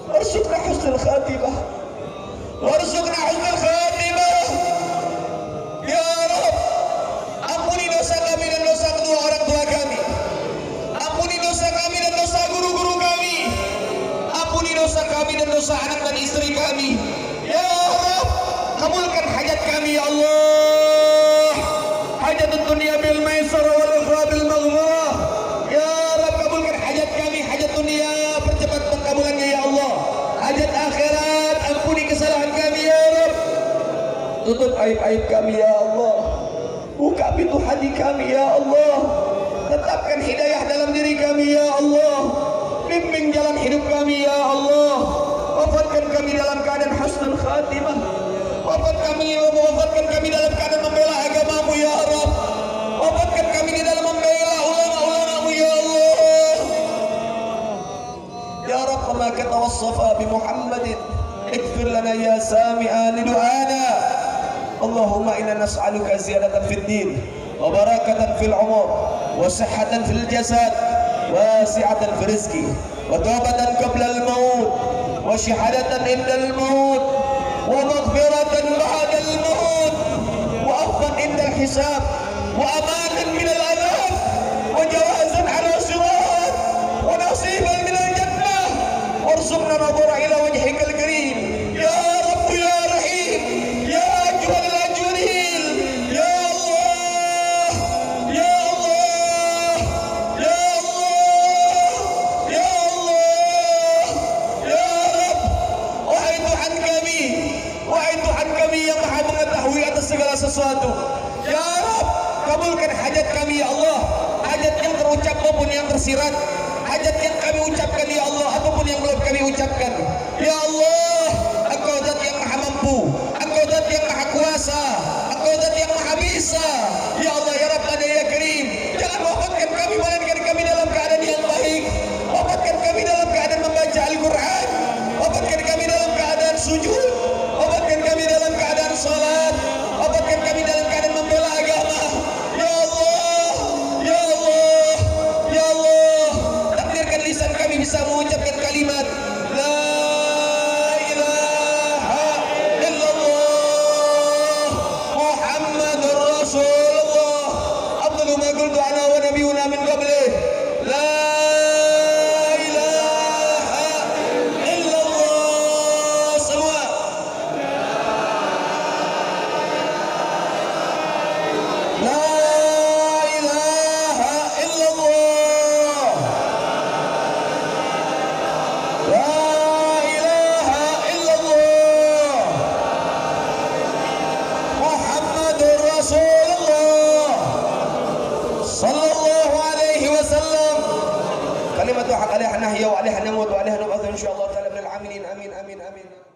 وارزقنا حسن الخاتمه وارزقنا حسن الخاتمه. Ya Rabb, ampuni dosa kami dan dosa kedua orang tua kami. Ampuni dosa kami dan dosa guru-guru kami. Ampuni dosa kami dan dosa anak dan istri kami. Ya Rabb, kabulkan hajat kami ya Allah. Hajat dunia bil maisar wal ukhra bil maghfirah. Ya Rabb, kabulkan hajat kami, hajat dunia percepat pengkabulannya ya Allah. Hajat akhirat, ampuni kesalahan kami ya Rabb. Tutup aib-aib kami ya Allah. Buka pintu hati kami ya Allah. Tetapkan hidayah dalam diri kami ya Allah. Bimbing jalan hidup kami ya Allah. Wafatkan kami dalam keadaan husnul khatimah. Wafatkan kami dalam keadaan membela agamamu ya Rabb. Wafatkan kami di dalam membela ulama-ulamamu ya Allah. Ya Rabb, kama katawassafa bi Muhammadin اغفر لنا يا سامعا لدعانا. اللهم إنا نسألك زيادة في الدين وبركة في العمر وصحة في الجسد واسعة في الرزق وتوبة قبل الموت وشهادة عند الموت ومغفرة بعد الموت وعفوا عند الحساب وأمانا من العذاب وجوازا على صراط ونصيبا من الجنة وارزقنا نظر إلى وجهك الكريم يا رب يا رحيم يا أجود الأجودين. يا الله يا الله يا الله يا الله يا رب, wahai Tuhan kami yang maha mengetahui atas segala sesuatu. Ya Rabb, kabulkan hajat kami ya Allah, hajat yang terucap maupun yang tersirat, hajat yang kami ucapkan ya Allah ataupun yang belum kami ucapkan. Ya Allah, Engkau zat yang maha mampu, Engkau zat yang maha kuasa, Engkau zat yang maha bisa. Ya Allah ya Rabbana ya Karim, jangan wafatkan kami melainkan kami dalam keadaan yang baik. Wafatkan kami dalam keadaan membaca Al-Quran, wafatkan kami dalam keadaan sujud, wafatkan kami dalam keadaan salat, wafatkan kami dalam keadaan membela agama. Ya Allah, ya Allah, ya Allah, takdirkan lisan kami bisa mengucapkan kalimat La ilaha illallah La ilaha illallah. La ilaha illallah. Muhammadur Rasulullah sallallahu alaihi wasallam. Kalimatu haq alaiha nahya wa alaiha namut wa alaiha nub'atsu insyaallah ta'ala minal aminin. Amin amin amin.